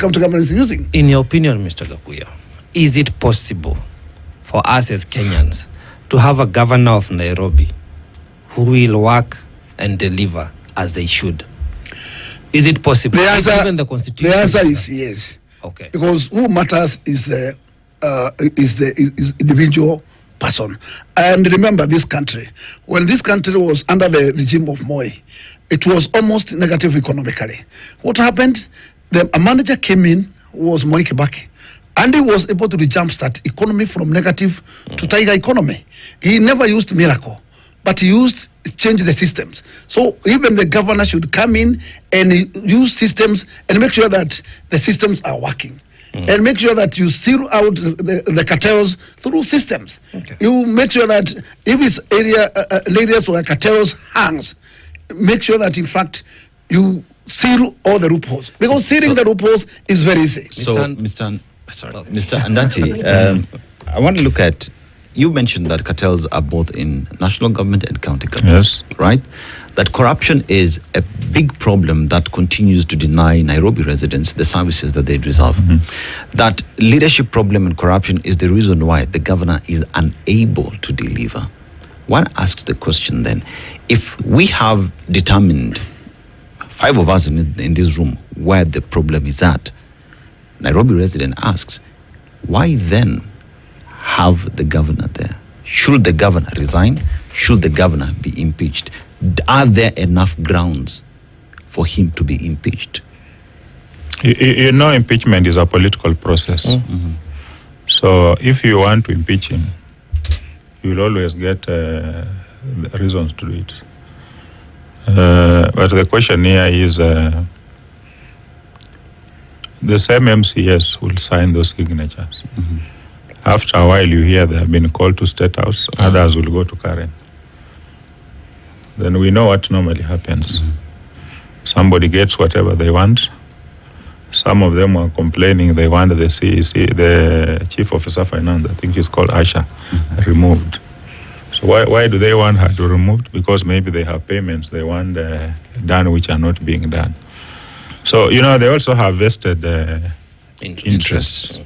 county government is using. In your opinion, Mr. Gakuya, is it possible for us as Kenyans to have a governor of Nairobi who will work and deliver as they should? Is it possible? The answer is yes. Okay. Because who matters is the individual person. And remember, this country, when this country was under the regime of Moi, it was almost negative economically. What happened? A manager came in, was Moi Kibaki, and he was able to jumpstart economy from negative to tiger economy. He never used miracle, but he changed the systems. So even the governor should come in and use systems and make sure that the systems are working. And make sure that you seal out the cartels through systems. Okay. You make sure that if it's areas where cartels hangs, make sure that in fact you seal all the loopholes, because sealing the loopholes is very easy. So, Mr. Andati, I want to look at, you mentioned that cartels are both in national government and county government. Yes. Right? That corruption is a big problem that continues to deny Nairobi residents the services that they deserve. That leadership problem and corruption is the reason why the governor is unable to deliver. One asks the question then, if we have determined, 5 of us in this room, where the problem is at, Nairobi resident asks, why then have the governor there? Should the governor resign? Should the governor be impeached? Are there enough grounds for him to be impeached? You know, impeachment is a political process. So if you want to impeach him, you will always get reasons to do it. But the question here is, the same MCS will sign those signatures. After a while, you hear they have been called to State House, others will go to Karen. Then we know what normally happens. Somebody gets whatever they want. Some of them are complaining they want the CEC, the Chief Officer of Finance, I think he's called Asha, removed. So why do they want her to removed? Because maybe they have payments they want done which are not being done. So, you know, they also have vested interests.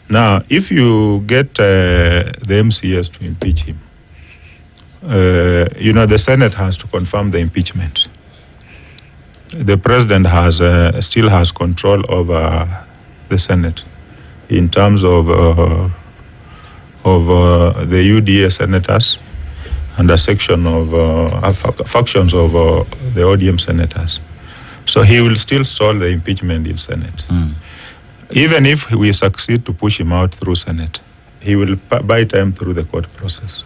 Now, if you get the MCS to impeach him, you know, the Senate has to confirm the impeachment. The president has still has control over the Senate in terms of the UDA senators and a section of factions of the ODM senators. So he will still stall the impeachment in Senate. Even if we succeed to push him out through Senate, he will buy time through the court process.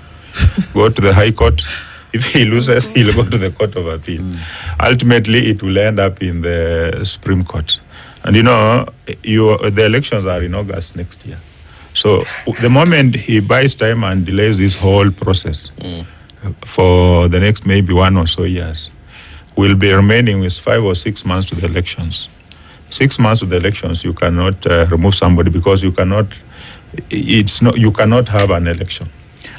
Go to the High Court. If he loses, he'll go to the Court of Appeal. Ultimately, it will end up in the Supreme Court. And you know, the elections are in August next year. So the moment he buys time and delays this whole process for the next maybe 1 or so years, we'll be remaining with 5 or 6 months to the elections. 6 months to the elections, you cannot remove somebody because you cannot. You cannot have an election.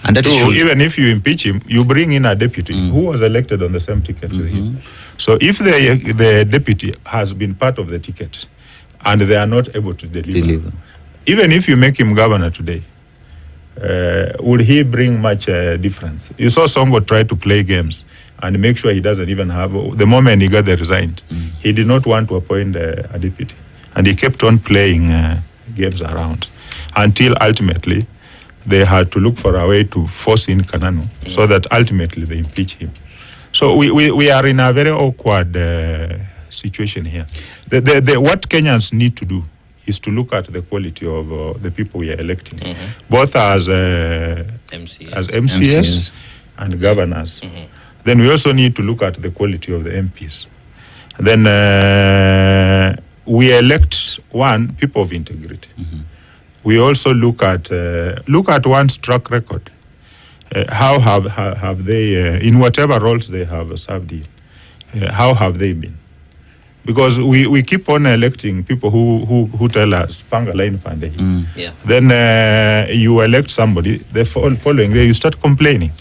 And that so even if you impeach him, you bring in a deputy who was elected on the same ticket with him. So if the deputy has been part of the ticket and they are not able to deliver. Even if you make him governor today, would he bring much difference? You saw Songo try to play games and make sure he doesn't even have, the moment he got resigned, he did not want to appoint a deputy. And he kept on playing games around until ultimately they had to look for a way to force in Kananu so that ultimately they impeach him. So we are in a very awkward situation here. What Kenyans need to do is to look at the quality of the people we are electing, both as MCS and governors. Then we also need to look at the quality of the MPs. Then we elect people of integrity. We also look at one's track record. How have they, in whatever roles they have served in, how have they been? Because we keep on electing people who tell us, Panga line pande. Then you elect somebody, the following day you start complaining.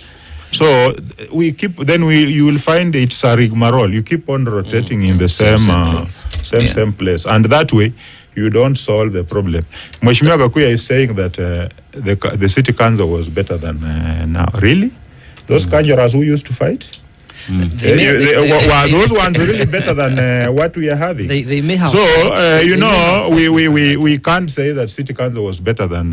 So you will find it's a rigmarole. You keep on rotating in the same place. And that way, you don't solve the problem. Mheshimiwa Gakuya is saying that the city council was better than now. Really? Those Kanjaras who used to fight? Were those ones really better than what we are having? They may have. So, we can't say that city council was better than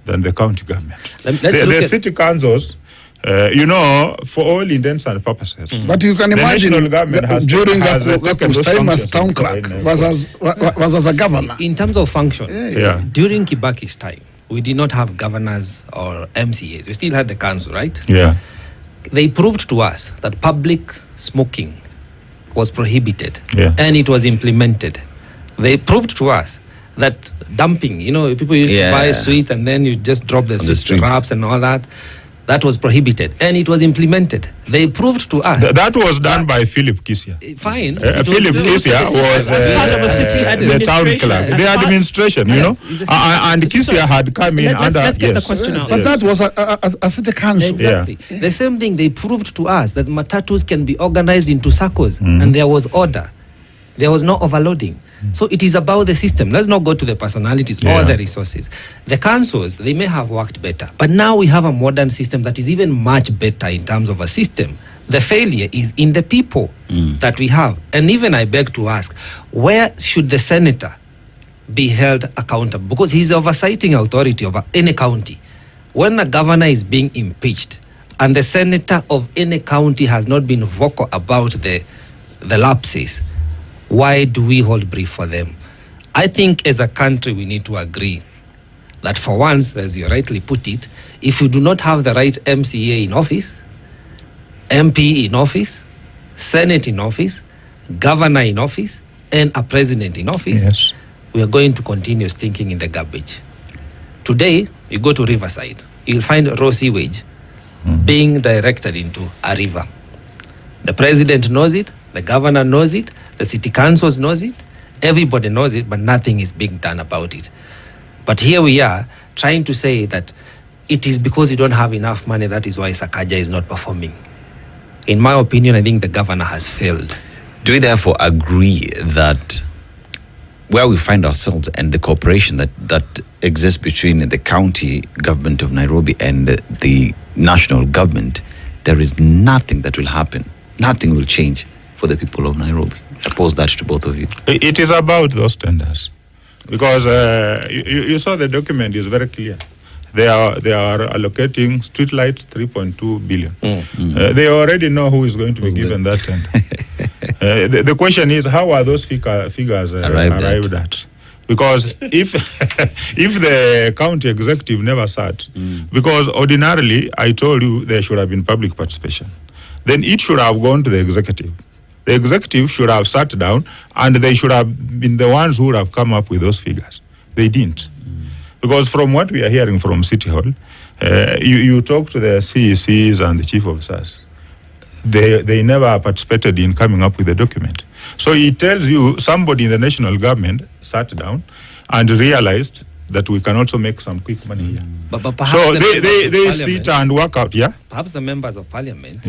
the county government. The city councils, for all intents and purposes. But you can imagine during Gakuya's time as town clerk was as a governor. In terms of function, during Kibaki's time, we did not have governors or MCAs. We still had the council, right? Yeah. They proved to us that public smoking was prohibited and it was implemented. They proved to us that dumping, people used to buy sweet and then you just drop the wraps and all that. that was prohibited, and it was implemented. They proved to us that was done by Philip Kisia. Fine. Philip Kisia was the town clerk, the administration, you know, and Kisia had come in under. Let's get the question out. But that was a city council. Exactly. Yeah. The same thing, they proved to us that matatus can be organized into circles, and there was order. There was no overloading. So it is about the system. Let's not go to the personalities or the resources. The councils, they may have worked better, but now we have a modern system that is even much better in terms of a system. The failure is in the people that we have. And even I beg to ask, where should the senator be held accountable? Because he's the oversighting authority over any county. When a governor is being impeached and the senator of any county has not been vocal about the lapses, why do we hold brief for them? I think as a country we need to agree that for once, as you rightly put it, if you do not have the right MCA in office, MP in office, Senate in office, governor in office, and a president in office, we are going to continue stinking in the garbage. Today, you go to Riverside, you'll find raw sewage being directed into a river. The president knows it, the governor knows it, the city councils knows it, everybody knows it, but nothing is being done about it. But here we are trying to say that it is because you don't have enough money, that is why Sakaja is not performing. In my opinion, I think the governor has failed. Do we therefore agree that where we find ourselves and the cooperation that exists between the county government of Nairobi and the national government, there is nothing that will happen, nothing will change for the people of Nairobi? I pose that to both of you. It is about those tenders, because you saw the document is very clear. They are allocating streetlights 3.2 billion. They already know who is going to be given that tender. The question is, how are those figures arrived at? Because if the county executive never sat, because ordinarily I told you there should have been public participation, then it should have gone to the executive. The executive should have sat down and they should have been the ones who would have come up with those figures. They didn't. Because from what we are hearing from City Hall, you talk to the CECs and the chief officers. They never participated in coming up with a document. So it tells you somebody in the national government sat down and realized that we can also make some quick money here. But perhaps so they sit and work out, Perhaps the members of parliament,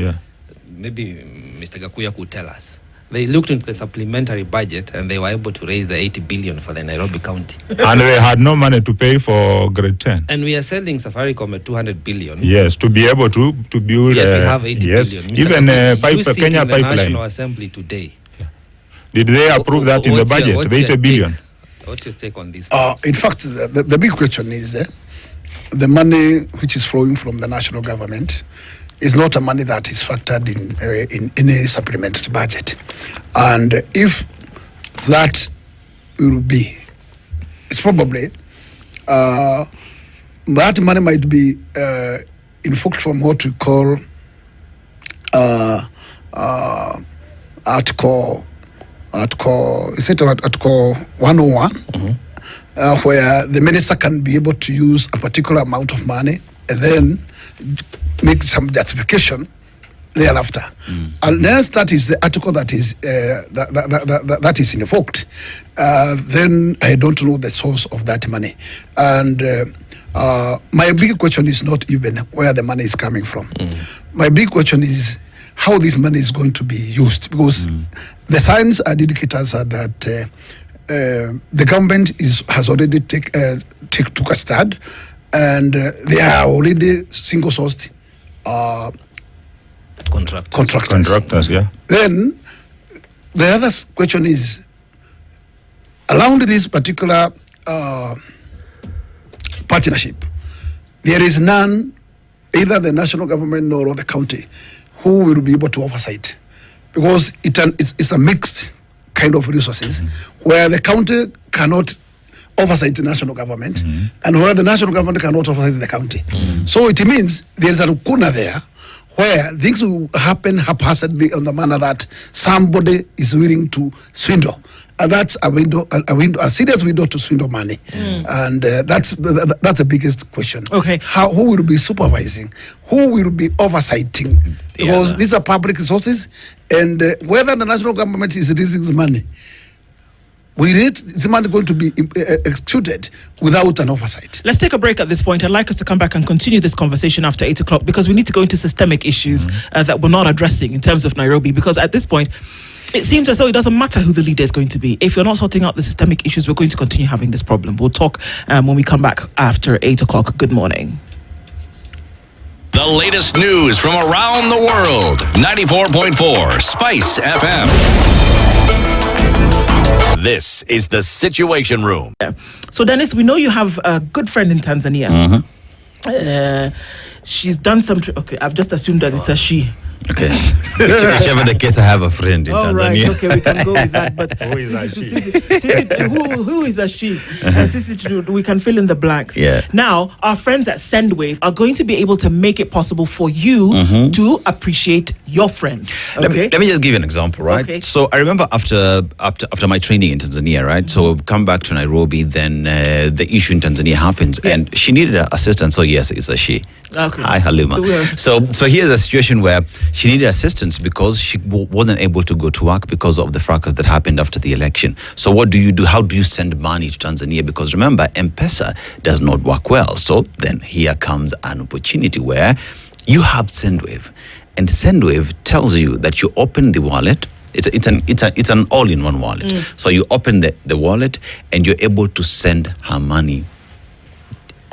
maybe Mr. Gakuya could tell us. They looked into the supplementary budget and they were able to raise the 80 billion for the Nairobi County. And they had no money to pay for grade 10. And we are selling Safaricom at 200 billion. Yes, to be able to build. Yet we have 80 billion. Mr. Even the Kenya pipeline. National Assembly today. Did they approve that in the budget, the 80 billion? What's your take on this? In fact, the big question is the money which is flowing from the national government is not a money that is factored in any supplementary budget. And if that will be, it's probably, that money might be invoked from what we call Article 101, where the minister can be able to use a particular amount of money and then make some justification thereafter. Unless that is the article that is that is invoked, then I don't know the source of that money. And my big question is not even where the money is coming from. My big question is how this money is going to be used, because the signs and indicators are that the government has already took a stand, and they are already single-sourced contractors. Then the other question is, around this particular partnership, there is none, either the national government nor the county, who will be able to oversight, because it's a mixed kind of resources, where the county cannot oversight the national government, and where the national government cannot oversight the county. So it means there's a lacuna there, where things will happen haphazardly on the manner that somebody is willing to swindle. And that's a serious window to swindle money. And that's the biggest question. Okay. Who will be supervising? Who will be oversighting? Because these are public resources, and whether the national government is releasing this money, it's money going to be executed without an oversight. Let's take a break at this point. I'd like us to come back and continue this conversation after 8 o'clock, because we need to go into systemic issues that we're not addressing in terms of Nairobi, because at this point, it seems as though it doesn't matter who the leader is going to be. If you're not sorting out the systemic issues, we're going to continue having this problem. We'll talk when we come back after 8 o'clock. Good morning. The latest news from around the world. 94.4 Spice FM. This is the Situation Room. So, Dennis, we know you have a good friend in Tanzania. She's done some... Okay, I've just assumed that it's a she. Okay. Whichever the case, I have a friend in Tanzania. Right, okay, we can go with that. But Who is a she? Who is a she? We can fill in the blanks. Yeah. Now, our friends at Sendwave are going to be able to make it possible for you to appreciate your friend. Okay? Let me just give you an example, right? Okay. So I remember after my training in Tanzania, right? So come back to Nairobi, then the issue in Tanzania happens, and she needed assistance. So yes, it's a she. Okay. Hi, Halima. So here's a situation where she needed assistance because she wasn't able to go to work because of the fracas that happened after the election. So what do you do? How do you send money to Tanzania? Because remember, M-Pesa does not work well. So then here comes an opportunity where you have Sendwave, and Sendwave tells you that you open the wallet. It's an all-in-one wallet. So you open the wallet and you're able to send her money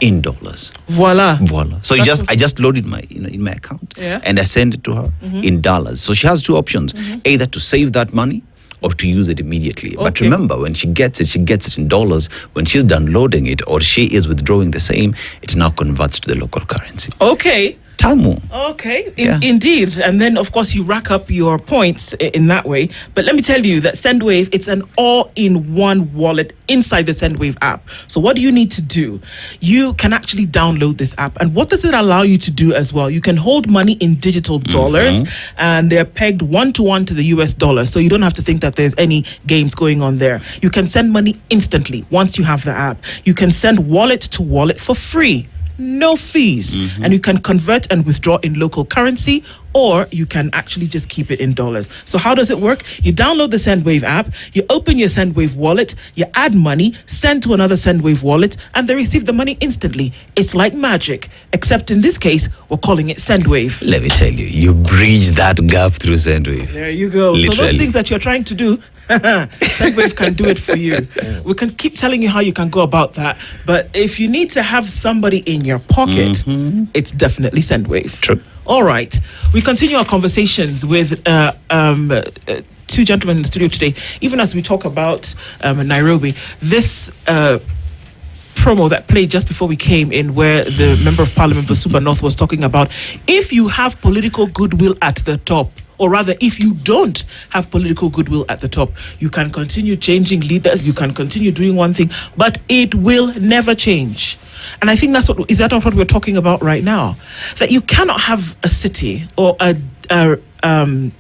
in dollars. Voila. So I just loaded my in my account and I send it to her in dollars. So she has two options: either to save that money or to use it immediately. But remember, when she gets it in dollars. When she's done loading it or she is withdrawing the same, it now converts to the local currency. Okay. Tamu. Okay, indeed. And then, of course, you rack up your points in that way. But let me tell you that Sendwave, it's an all-in-one wallet inside the Sendwave app. So what do you need to do? You can actually download this app. And what does it allow you to do as well? You can hold money in digital dollars, and they're pegged one-to-one to the US dollar. So you don't have to think that there's any games going on there. You can send money instantly once you have the app. You can send wallet to wallet for free. No fees. And you can convert and withdraw in local currency, or you can actually just keep it in dollars. So how does it work? You download the Sendwave app, you open your Sendwave wallet, you add money, send to another Sendwave wallet, and they receive the money instantly. It's like magic, except in this case, we're calling it Sendwave. Let me tell you, you bridge that gap through Sendwave. There you go. Literally. So those things that you're trying to do, Sendwave can do it for you. We can keep telling you how you can go about that, but if you need to have somebody in your pocket, it's definitely Sendwave. True. All right. We continue our conversations with two gentlemen in the studio today, even as we talk about Nairobi. This promo that played just before we came in, where the Member of Parliament for Suba North was talking about if you have political goodwill at the top, or rather, if you don't have political goodwill at the top, you can continue changing leaders, you can continue doing one thing, but it will never change. And I think is that what we're talking about right now? That you cannot have a city or an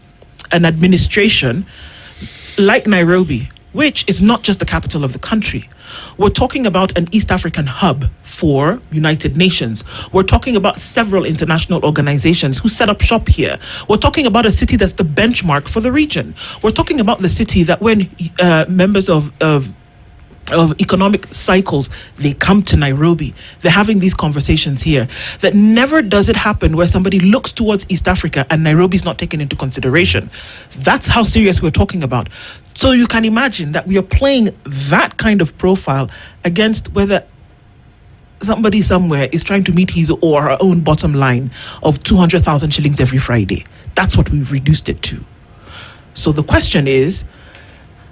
administration like Nairobi, which is not just the capital of the country. We're talking about an East African hub for United Nations. We're talking about several international organizations who set up shop here. We're talking about a city that's the benchmark for the region. We're talking about the city that when members of economic cycles, they come to Nairobi, they're having these conversations here, that never does it happen where somebody looks towards East Africa and Nairobi's not taken into consideration. That's how serious we're talking about. So you can imagine that we are playing that kind of profile against whether somebody somewhere is trying to meet his or her own bottom line of 200,000 shillings every Friday. That's what we've reduced it to. So the question is,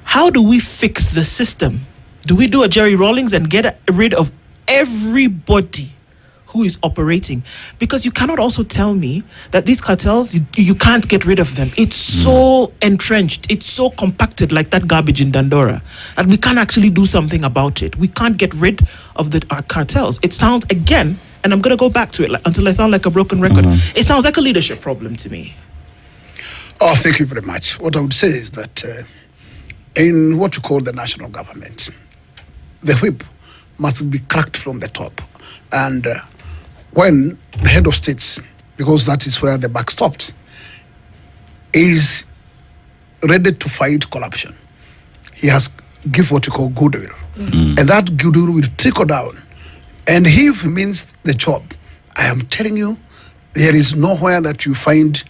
how do we fix the system? Do we do a Jerry Rawlings and get rid of everybody who is operating? Because you cannot also tell me that these cartels, you can't get rid of them. It's so entrenched, it's so compacted like that garbage in Dandora, and we can't actually do something about it. We can't get rid of our cartels. It sounds, again, and I'm going to go back to it until I sound like a broken record, it sounds like a leadership problem to me. Oh, thank you very much. What I would say is that in what we call the national government, the whip must be cracked from the top. And when the head of states, because that is where the buck stopped, is ready to fight corruption, he has give what you call goodwill. And that goodwill will trickle down. And if he means the job, I am telling you, there is nowhere that you find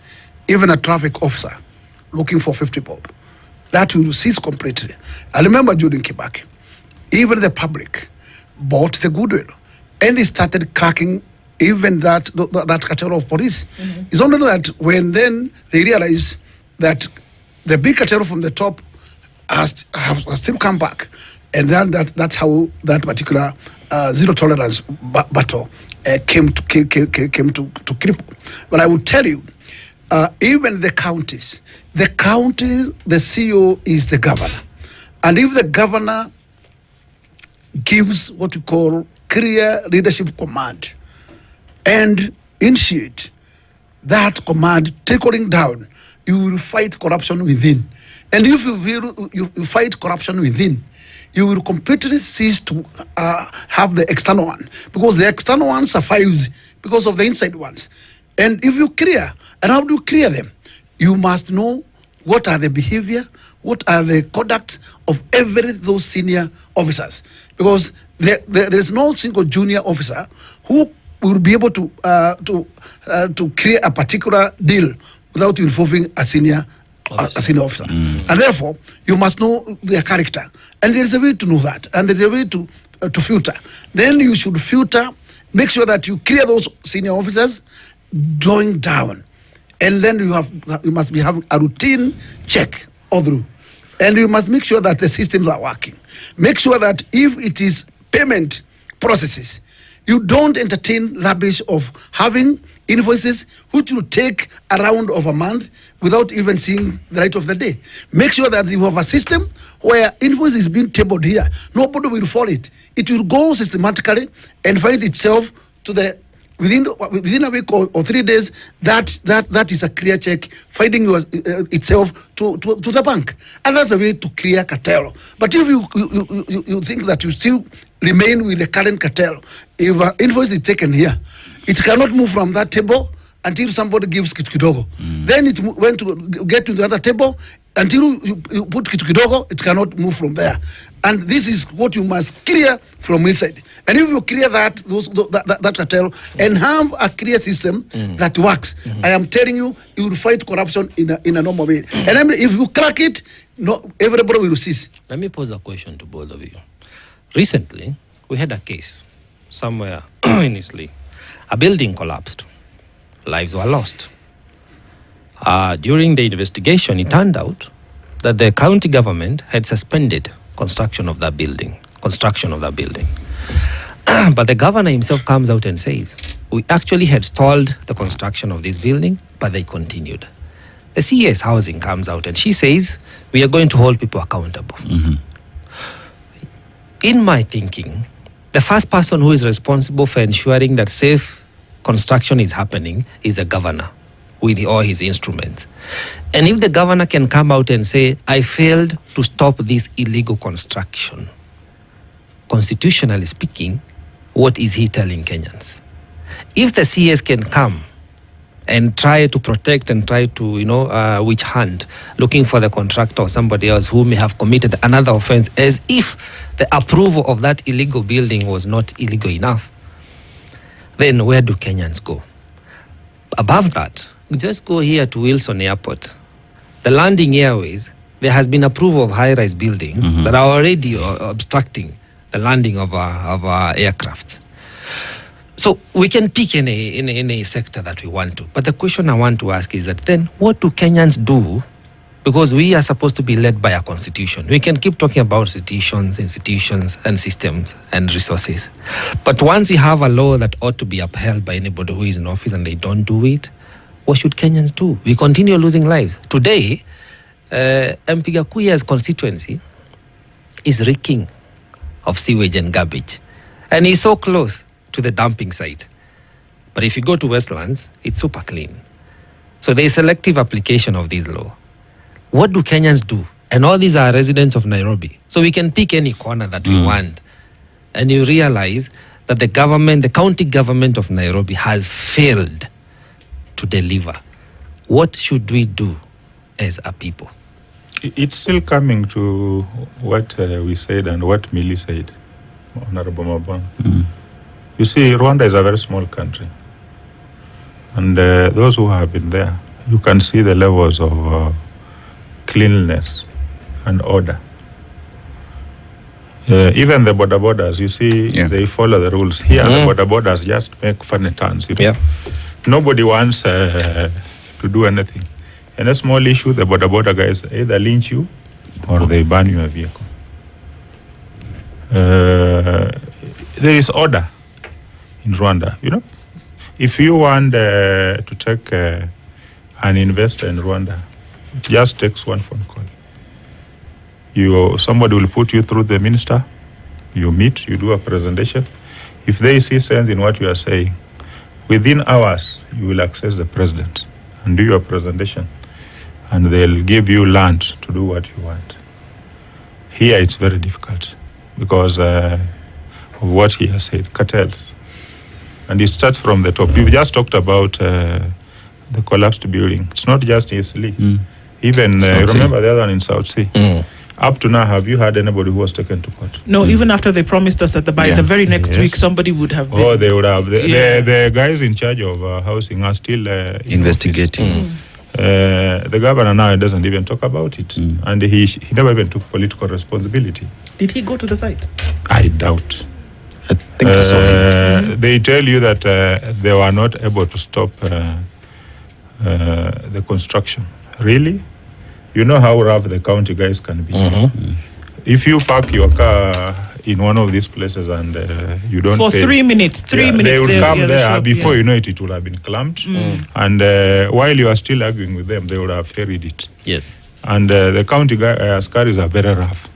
even a traffic officer looking for 50 bob. That will cease completely. I remember during Kibaki, even the public bought the goodwill, and they started cracking even that cartel of police. It's only that when then they realized that the big cartel from the top have still come back, and then that's how that particular zero tolerance battle came to cripple. But I will tell you, even the counties, the CEO is the governor, and if the governor gives what you call clear leadership command and initiate that command trickling down, you will fight corruption within. And if you fight corruption within, you will completely cease to have the external one, because the external one survives because of the inside ones. And if you clear, and how do you clear them? You must know what are the behavior, what are the conduct of those senior officers, because there is no single junior officer who will be able to create a particular deal without involving a senior officer. And therefore, you must know their character. And there is a way to know that. And there is a way to filter. Then you should filter, make sure that you clear those senior officers, going down. And then you must be having a routine check all through. And you must make sure that the systems are working. Make sure that if it is payment processes, you don't entertain rubbish of having invoices which will take around of a month without even seeing the light of the day. Make sure that you have a system where invoice is being tabled here. Nobody will follow it. It will go systematically and find itself to the within a week or 3 days. That is a clear check finding itself to the bank, and that's a way to clear cartel. But if you think that you still remain with the current cartel, if an invoice is taken here, it cannot move from that table until somebody gives kitu kidogo. Then it went to get to the other table. Until you put kitu kidogo, it cannot move from there. And this is what you must clear from inside. And if you clear that cartel and have a clear system that works, I am telling you, you will fight corruption in a normal way. And if you crack it, everybody will cease. Let me pose a question to both of you. Recently, we had a case somewhere in Eastleigh. A building collapsed. Lives were lost. During the investigation, it turned out that the county government had suspended construction of that building. But the governor himself comes out and says, we actually had stalled the construction of this building, but they continued. The CS Housing comes out and she says, we are going to hold people accountable. In my thinking, the first person who is responsible for ensuring that safe construction is happening is the governor with all his instruments. And if the governor can come out and say, I failed to stop this illegal construction, constitutionally speaking, what is he telling Kenyans? If the CS can come and try to protect and try to, witch hunt, looking for the contractor or somebody else who may have committed another offense, as if the approval of that illegal building was not illegal enough, then where do Kenyans go? Above that, just go here to Wilson Airport. The landing airways, there has been approval of high-rise buildings that are already obstructing the landing of our aircraft. So we can pick in a sector that we want to. But the question I want to ask is that then what do Kenyans do? Because we are supposed to be led by a constitution. We can keep talking about institutions and systems and resources. But once we have a law that ought to be upheld by anybody who is in office and they don't do it, what should Kenyans do? We continue losing lives. Today, MP Gakuya's constituency is reeking of sewage and garbage. And he's so close to the dumping site. But if you go to Westlands, it's super clean. So there is selective application of this law. What do Kenyans do And all these are residents of Nairobi. So we can pick any corner that we want. And you realize that the county government of Nairobi has failed to deliver. What should we do as a people? It's still coming to what we said and what Millie said, Honorable Mabang. You see, Rwanda is a very small country. And those who have been there, you can see the levels of cleanliness and order. Even the border borders, you see, they follow the rules. Here, the border borders just make funny turns. You know? Nobody wants to do anything. And a small issue, the border guys either lynch you or they ban your vehicle. There is order in Rwanda, you know. If you want to take an investor in Rwanda, it just takes one phone call. Somebody will put you through the minister, you meet, you do a presentation. If they see sense in what you are saying, within hours, you will access the president and do your presentation. And they'll give you land to do what you want. Here, it's very difficult because of what he has said, cartels. And it starts from the top. You've just talked about the collapsed building. It's not just Eastleigh. Even, remember the other one in South Sea? Up to now, have you had anybody who was taken to court? No, even after they promised us that by the very next week, somebody would have been. Oh, they would have. The guys in charge of housing are still investigating. The governor now doesn't even talk about it. And he never even took political responsibility. Did he go to the site? I doubt. I think I saw him. They tell you that they were not able to stop the construction. Really? You know how rough the county guys can be. If you park your car in one of these places and you don't for pay, 3 minutes, they will come there before you know it, it will have been clamped. And while you are still arguing with them, they will have ferried it. Yes. And the county askaris are very rough.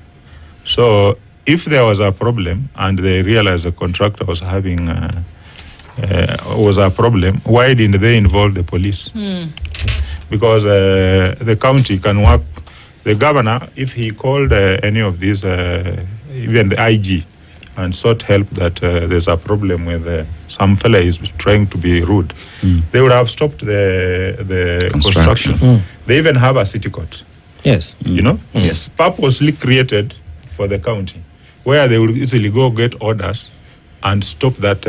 So if there was a problem and they realized the contractor was having was a problem, why didn't they involve the police? Because the county can work. The governor, if he called any of these, even the IG, and sought help that there's a problem with some fella is trying to be rude, they would have stopped the construction. They even have a city court. Yes. You know? Yes. Purposely created for the county, where they will easily go get orders and stop that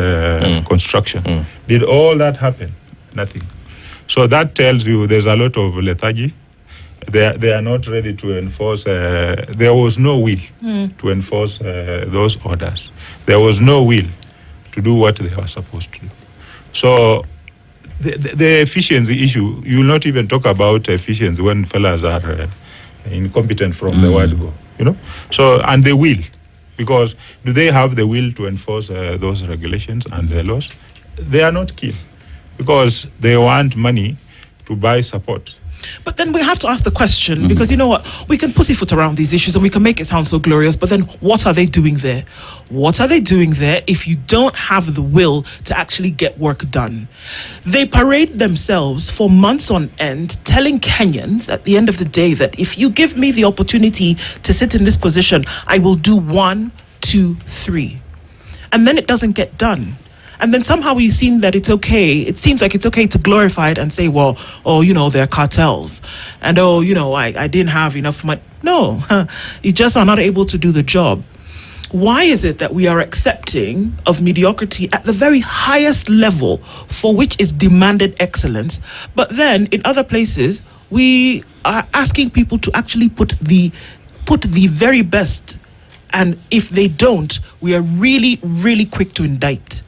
construction. Did all that happen? Nothing. So that tells you there's a lot of lethargy. They are not ready to enforce. There was no will to enforce those orders. There was no will to do what they were supposed to do. So the efficiency issue, you will not even talk about efficiency when fellas are incompetent from the word go. You know. So and they will, because do they have the will to enforce those regulations and the laws? They are not keen, because they want money to buy support. But then we have to ask the question, because you know what, we can pussyfoot around these issues and we can make it sound so glorious, but then what are they doing there? What are they doing there if you don't have the will to actually get work done? They parade themselves for months on end, telling Kenyans at the end of the day that if you give me the opportunity to sit in this position, I will do 1, 2, 3. And then it doesn't get done. And then somehow we've seen that it's okay. It seems like it's okay to glorify it and say, well, oh, you know, they're cartels. And, oh, you know, I didn't have enough money. No, you just are not able to do the job. Why is it that we are accepting of mediocrity at the very highest level for which is demanded excellence, but then in other places we are asking people to actually put the very best, and if they don't, we are really, really quick to indict?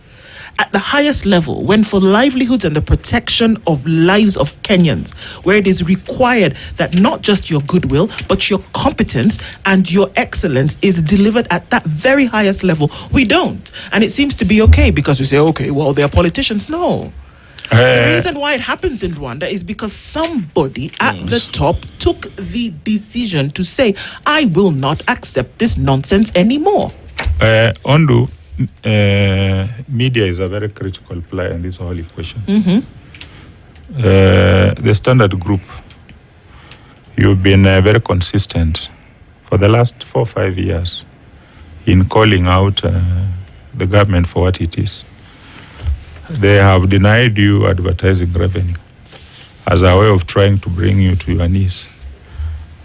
At the highest level, when for livelihoods and the protection of lives of Kenyans, where it is required that not just your goodwill, but your competence and your excellence is delivered at that very highest level, we don't. And it seems to be okay because we say, okay, well, they're politicians. No. The reason why it happens in Rwanda is because somebody at the top took the decision to say, I will not accept this nonsense anymore. Ondu, media is a very critical player in this whole equation. The Standard Group you've been very consistent for the last 4 or 5 years in calling out the government for what it is. They have denied you advertising revenue as a way of trying to bring you to your knees,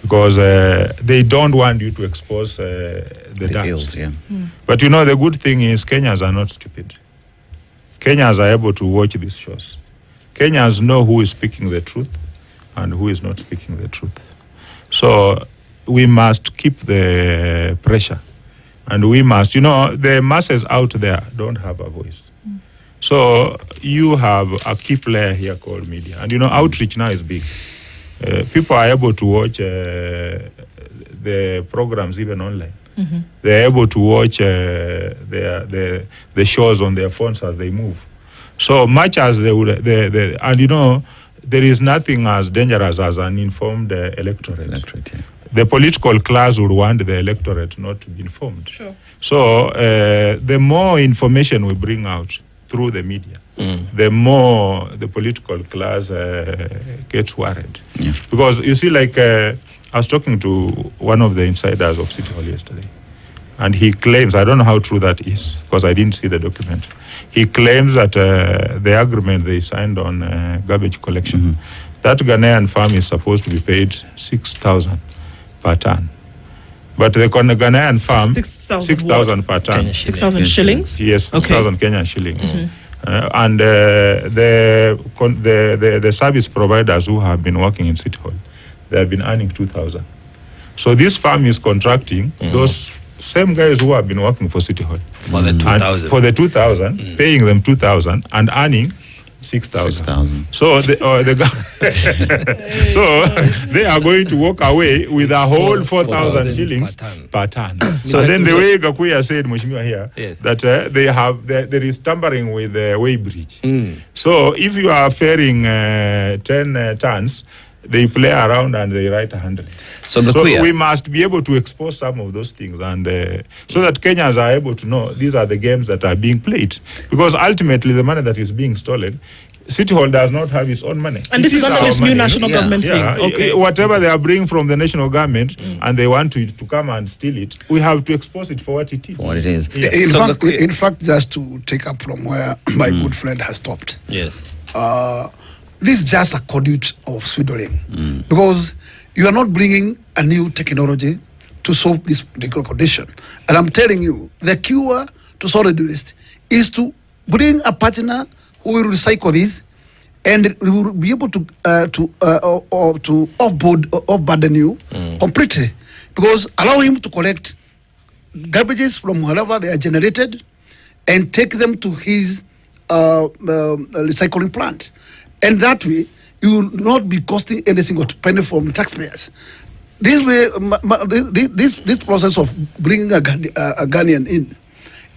because they don't want you to expose the ills. Yeah. But you know, the good thing is Kenyans are not stupid. Kenyans are able to watch these shows. Kenyans know who is speaking the truth and who is not speaking the truth. So we must keep the pressure. And we must, the masses out there don't have a voice. So you have a key player here called media. And outreach now is big. People are able to watch the programs even online. Mm-hmm. They're able to watch the shows on their phones as they move. So much as they would, there is nothing as dangerous as an informed electorate. Yeah. The political class would want the electorate not to be informed. Sure. So the more information we bring out through the media, the more the political class gets worried. Yeah. Because you see, I was talking to one of the insiders of City Hall yesterday, and he claims, I don't know how true that is, because I didn't see the document. He claims that the agreement they signed on garbage collection, that Ghanaian farm is supposed to be paid 6,000 per ton. But the Ghanaian farm, 6,000 per ton. 6,000 shillings? Yes, 6,000 Kenyan shillings. Mm-hmm. And the service providers who have been working in City Hall, they have been earning 2,000. So this farm is contracting those same guys who have been working for City Hall. For the 2,000. For the 2,000, paying them 2,000 and earning 6,000. So so they are going to walk away with a whole 4,000 shillings per ton. So then the way Gakuya said, Mheshimiwa here, yes, that there is tampering with the weighbridge. So if you are ferrying 10 tons, they play around and they write 100. So we must be able to expose some of those things, and so that Kenyans are able to know these are the games that are being played. Because ultimately, the money that is being stolen, City Hall does not have its own money. And this is under this new national government thing. Okay. Whatever they are bringing from the national government, and they want to come and steal it, we have to expose it for what it is. For what it is. Yes. In fact, just to take up from where my good friend has stopped. Yes. This is just a conduit of swindling, because you are not bringing a new technology to solve this particular condition. And I'm telling you, the cure to solid waste is to bring a partner who will recycle this, and we will be able to off-burden you completely, because allow him to collect garbages from wherever they are generated and take them to his recycling plant. And that way, you will not be costing any single penny from taxpayers. This way, this process of bringing a Ghanaian in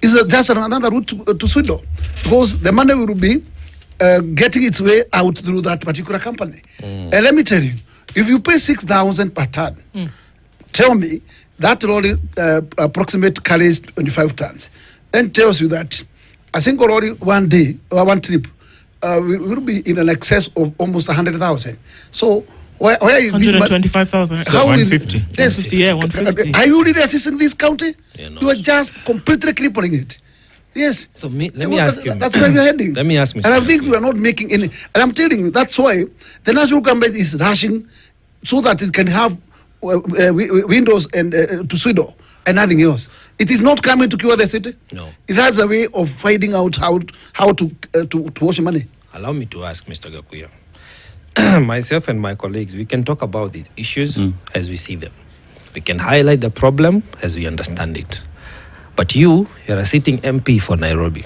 is just another route to swindle, because the money will be getting its way out through that particular company. And let me tell you, if you pay 6,000 per ton, tell me that lorry approximate carries 25 tons, then tells you that a single lorry one day or one trip will be in an excess of almost 100,000. So where is 125,000? So 150. Yes, 150, yeah, 150. Are you really assisting this county? You are just completely crippling it. Yes. So let me ask you. That's where we're heading. Let me ask Mr. And I think we are not making any. And I'm telling you, that's why the national government is rushing so that it can have windows and to swindle and nothing else. It is not coming to cure the city. No. It has a way of finding out how to wash money. Allow me to ask Mr. Gakuya. Myself and my colleagues, we can talk about these issues as we see them. We can highlight the problem as we understand it. But you're a sitting MP for Nairobi.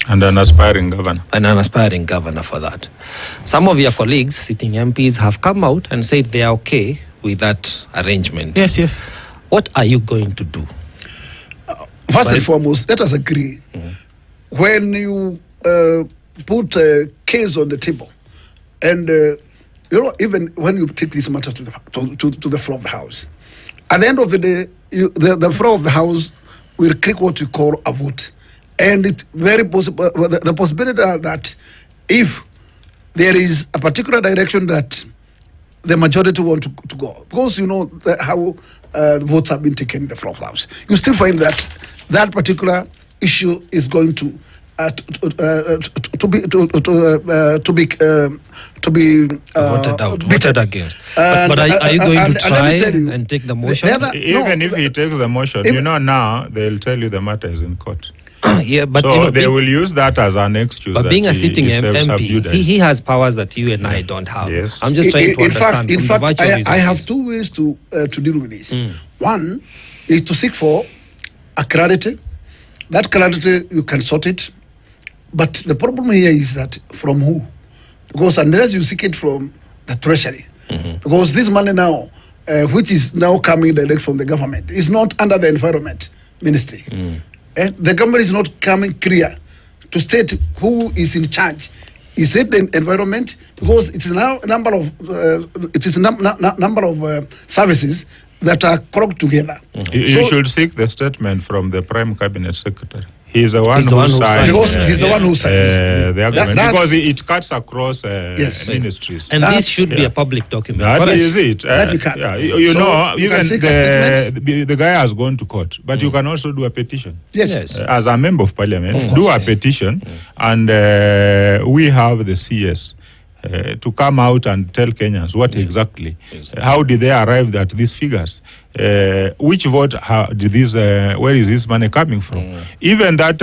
And an aspiring governor. And an aspiring governor for that. Some of your colleagues, sitting MPs, have come out and said they are okay with that arrangement. Yes, yes. What are you going to do? First and foremost, let us agree. When you put a case on the table, and even when you take this matter to the floor of the House, at the end of the day, the floor of the House will click what you call a vote, and it's very possible the possibility that if there is a particular direction that the majority want to go. Because you know how the votes have been taken in the floor house. You still find that that particular issue is going to be voted against. But are you going to try and take the motion? Even if he takes the motion, now they'll tell you the matter is in court. Yeah, but so they will use that as an excuse. But being a sitting MP, he has powers that you and I don't have. Yes. I'm just trying to understand. In fact, I have two ways to deal with this. One is to seek for a clarity. That clarity, you can sort it. But the problem here is that from who? Because unless you seek it from the treasury, because this money now, which is now coming direct from the government, is not under the environment ministry. The government is not coming clear to state who is in charge. Is it the environment? Because it's now a number of services that are clogged together. You should seek the statement from the Prime Cabinet Secretary. He's the one who signed. He's the one who signed the agreement, because it cuts across ministries. And this should be a public document. That is it. That we can. Even the guy has gone to court, but you can also do a petition. Yes. As a member of parliament, do a petition, and we have the CS. To come out and tell Kenyans what exactly, how did they arrive at these figures? Which vote did this? Where is this money coming from? Even that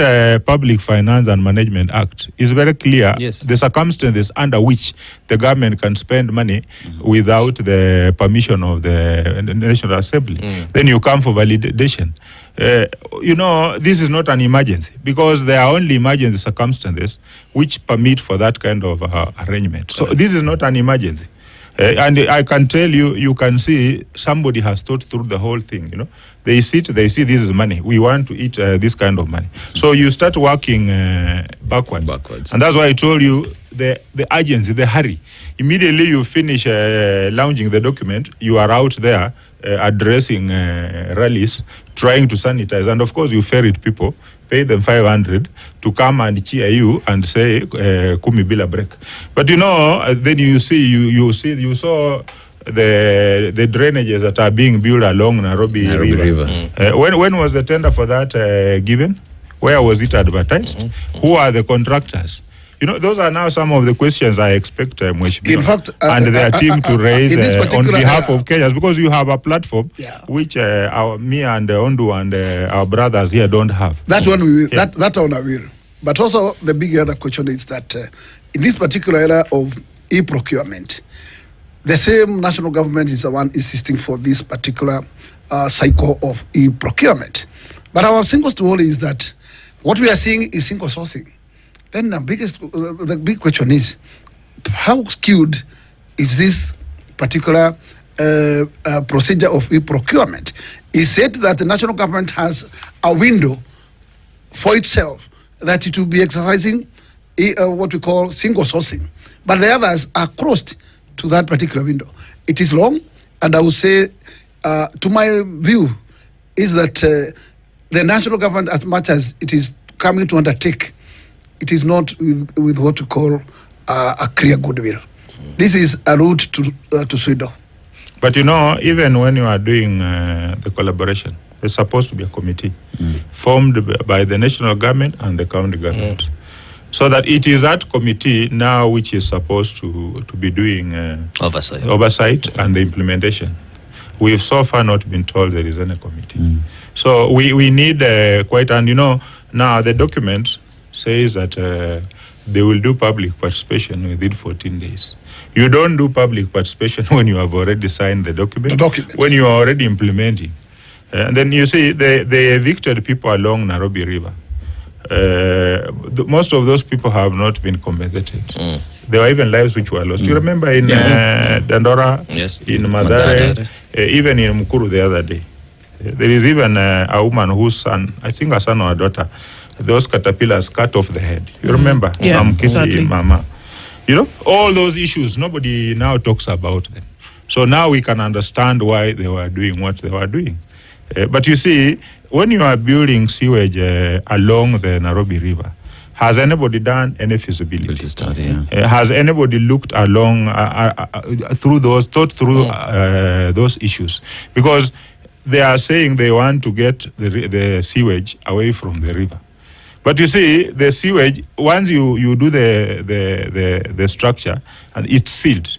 Public Finance and Management Act is very clear. The circumstances under which the government can spend money without the permission of the National Assembly. Then you come for validation. This is not an emergency, because there are only emergency circumstances which permit for that kind of arrangement. So this is not an emergency. And I can tell you, you can see somebody has thought through the whole thing. They see this is money. We want to eat this kind of money. So you start working backwards. And that's why I told you the urgency, the hurry. Immediately you finish launching the document, you are out there addressing rallies, trying to sanitize. And of course, you ferret people, pay them 500 to come and cheer you and say, Kumi bila break. But then you saw the drainages that are being built along Nairobi River. When was the tender for that given? Where was it advertised? Who are the contractors? Those are now some of the questions I expect Mheshimiwa in fact, and their team to raise on behalf of Kenyans, because you have a platform which me and Ondu and our brothers here don't have. That one we will, that one I will. But also the big other question is that in this particular area of e-procurement, the same national government is the one insisting for this particular cycle of e-procurement. But our single story is that what we are seeing is single sourcing. Then the big question is, how skewed is this particular procedure of e-procurement? Is it that the national government has a window for itself that it will be exercising what we call single sourcing, but the others are closed to that particular window? It is long, and I would say, to my view, is that the national government, as much as it is coming to undertake, it is not with what we call a clear goodwill. This is a route to Sweden. But even when you are doing the collaboration, there's supposed to be a committee formed by the national government and the county government. So that it is that committee now which is supposed to be doing oversight and the implementation. We've so far not been told there is any committee. So we need quite, and now the document says that they will do public participation within 14 days. You don't do public participation when you have already signed the document. When you are already implementing. And then you see, they evicted people along Nairobi River. Most of those people have not been compensated. There were even lives which were lost. You remember in Dandora, in Mathare, even in Mukuru the other day. There is even a woman whose son, I think a son or a daughter, those caterpillars cut off the head. You remember? Some kissy mama. All those issues, nobody now talks about them. So now we can understand why they were doing what they were doing. But you see, when you are building sewage along the Nairobi River, Has anybody done any feasibility study? Has anybody looked along through those issues? Because they are saying they want to get the sewage away from the river. But you see, the sewage, once you do the structure, and it's sealed.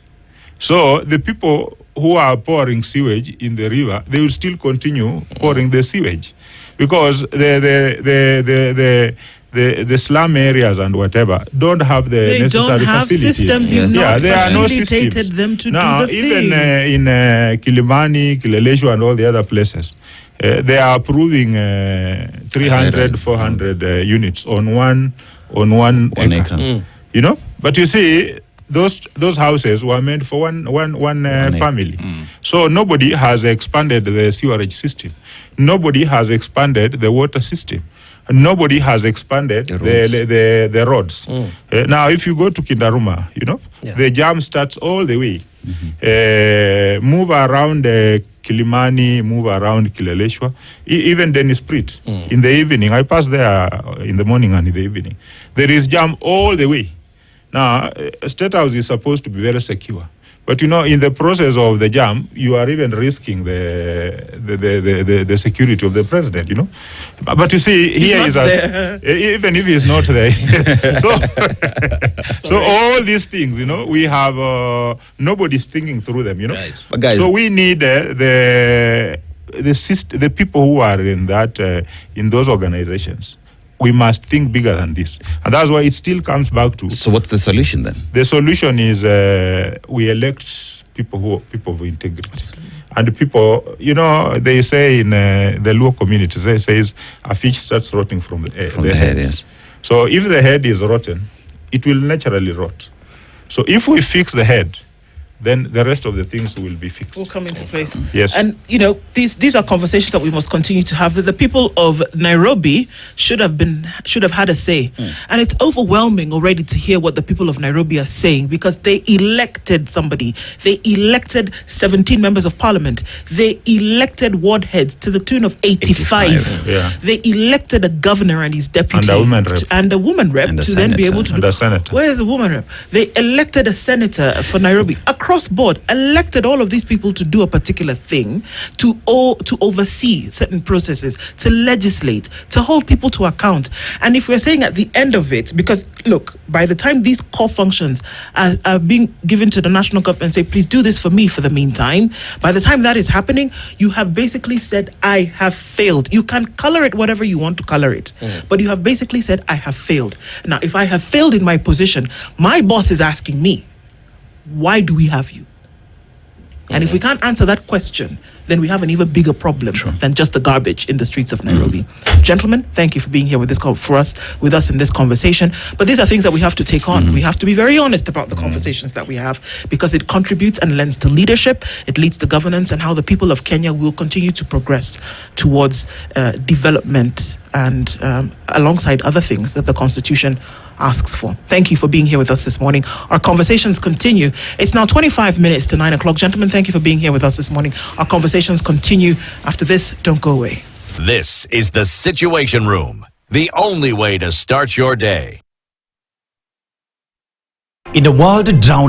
So the people who are pouring sewage in the river, they will still continue pouring the sewage, because the slum areas and whatever don't have the necessary facilities. Systems. There are no systems. Them to now, do the even thing. in Kilimani, Kileleshwa, and all the other places, they are approving 300, 400 units on one acre. You know, but you see, those houses were meant for one family. So nobody has expanded the sewerage system. Nobody has expanded the water system. Nobody has expanded the roads. Now, if you go to Kindaruma, you know, the jam starts all the way. Move around Kilimani, move around Kileleshwa, even Dennis Prit. In the evening, I pass there in the morning and in the evening. There is jam all the way. Now, State House is supposed to be very secure. But you know, in the process of the jam, you are even risking the security of the president, you know. But you see, He's here not is there. even if he's not there. so all these things, you know, we have nobody's thinking through them, you know. Right. But guys, so we need the people who are in that in those organizations. We must think bigger than this. And that's why it still comes back to... So what's the solution then? The solution is we elect people of integrity. And people, you know, they say in the Luo communities, they say a fish starts rotting from the head. Yes. So if the head is rotten, it will naturally rot. So if we fix the head, then the rest of the things will be fixed. Will come into place. Yes. And, you know, these are conversations that we must continue to have. The people of Nairobi should have had a say. And it's overwhelming already to hear what the people of Nairobi are saying, because they elected somebody. They elected 17 members of parliament. They elected ward heads to the tune of 85. Yeah. They elected a governor and his deputy. And a woman rep. To a then be senator. able to And a senator. Where is the woman rep? They elected a senator for Nairobi. Across board, elected all of these people to do a particular thing, to oversee certain processes, to legislate, to hold people to account. And if we're saying at the end of it, because look, by the time these core functions are being given to the national government, say, please do this for me for the meantime, by the time that is happening, you have basically said, I have failed. You can color it whatever you want to color it, but you have basically said, I have failed. Now, if I have failed in my position, my boss is asking me, why do we have you? And if we can't answer that question, then we have an even bigger problem than just the garbage in the streets of Nairobi. Gentlemen, thank you for being here with us in this conversation. But these are things that we have to take on. We have to be very honest about the conversations that we have, because it contributes and lends to leadership. It leads to governance and how the people of Kenya will continue to progress towards development and alongside other things that the Constitution asks for. Thank you for being here with us this morning. Our conversations continue. It's now 25 minutes to 9 o'clock. Gentlemen, thank you for being here with us this morning. Our conversations continue after this. Don't go away. This is the Situation Room, the only way to start your day. In a world drowning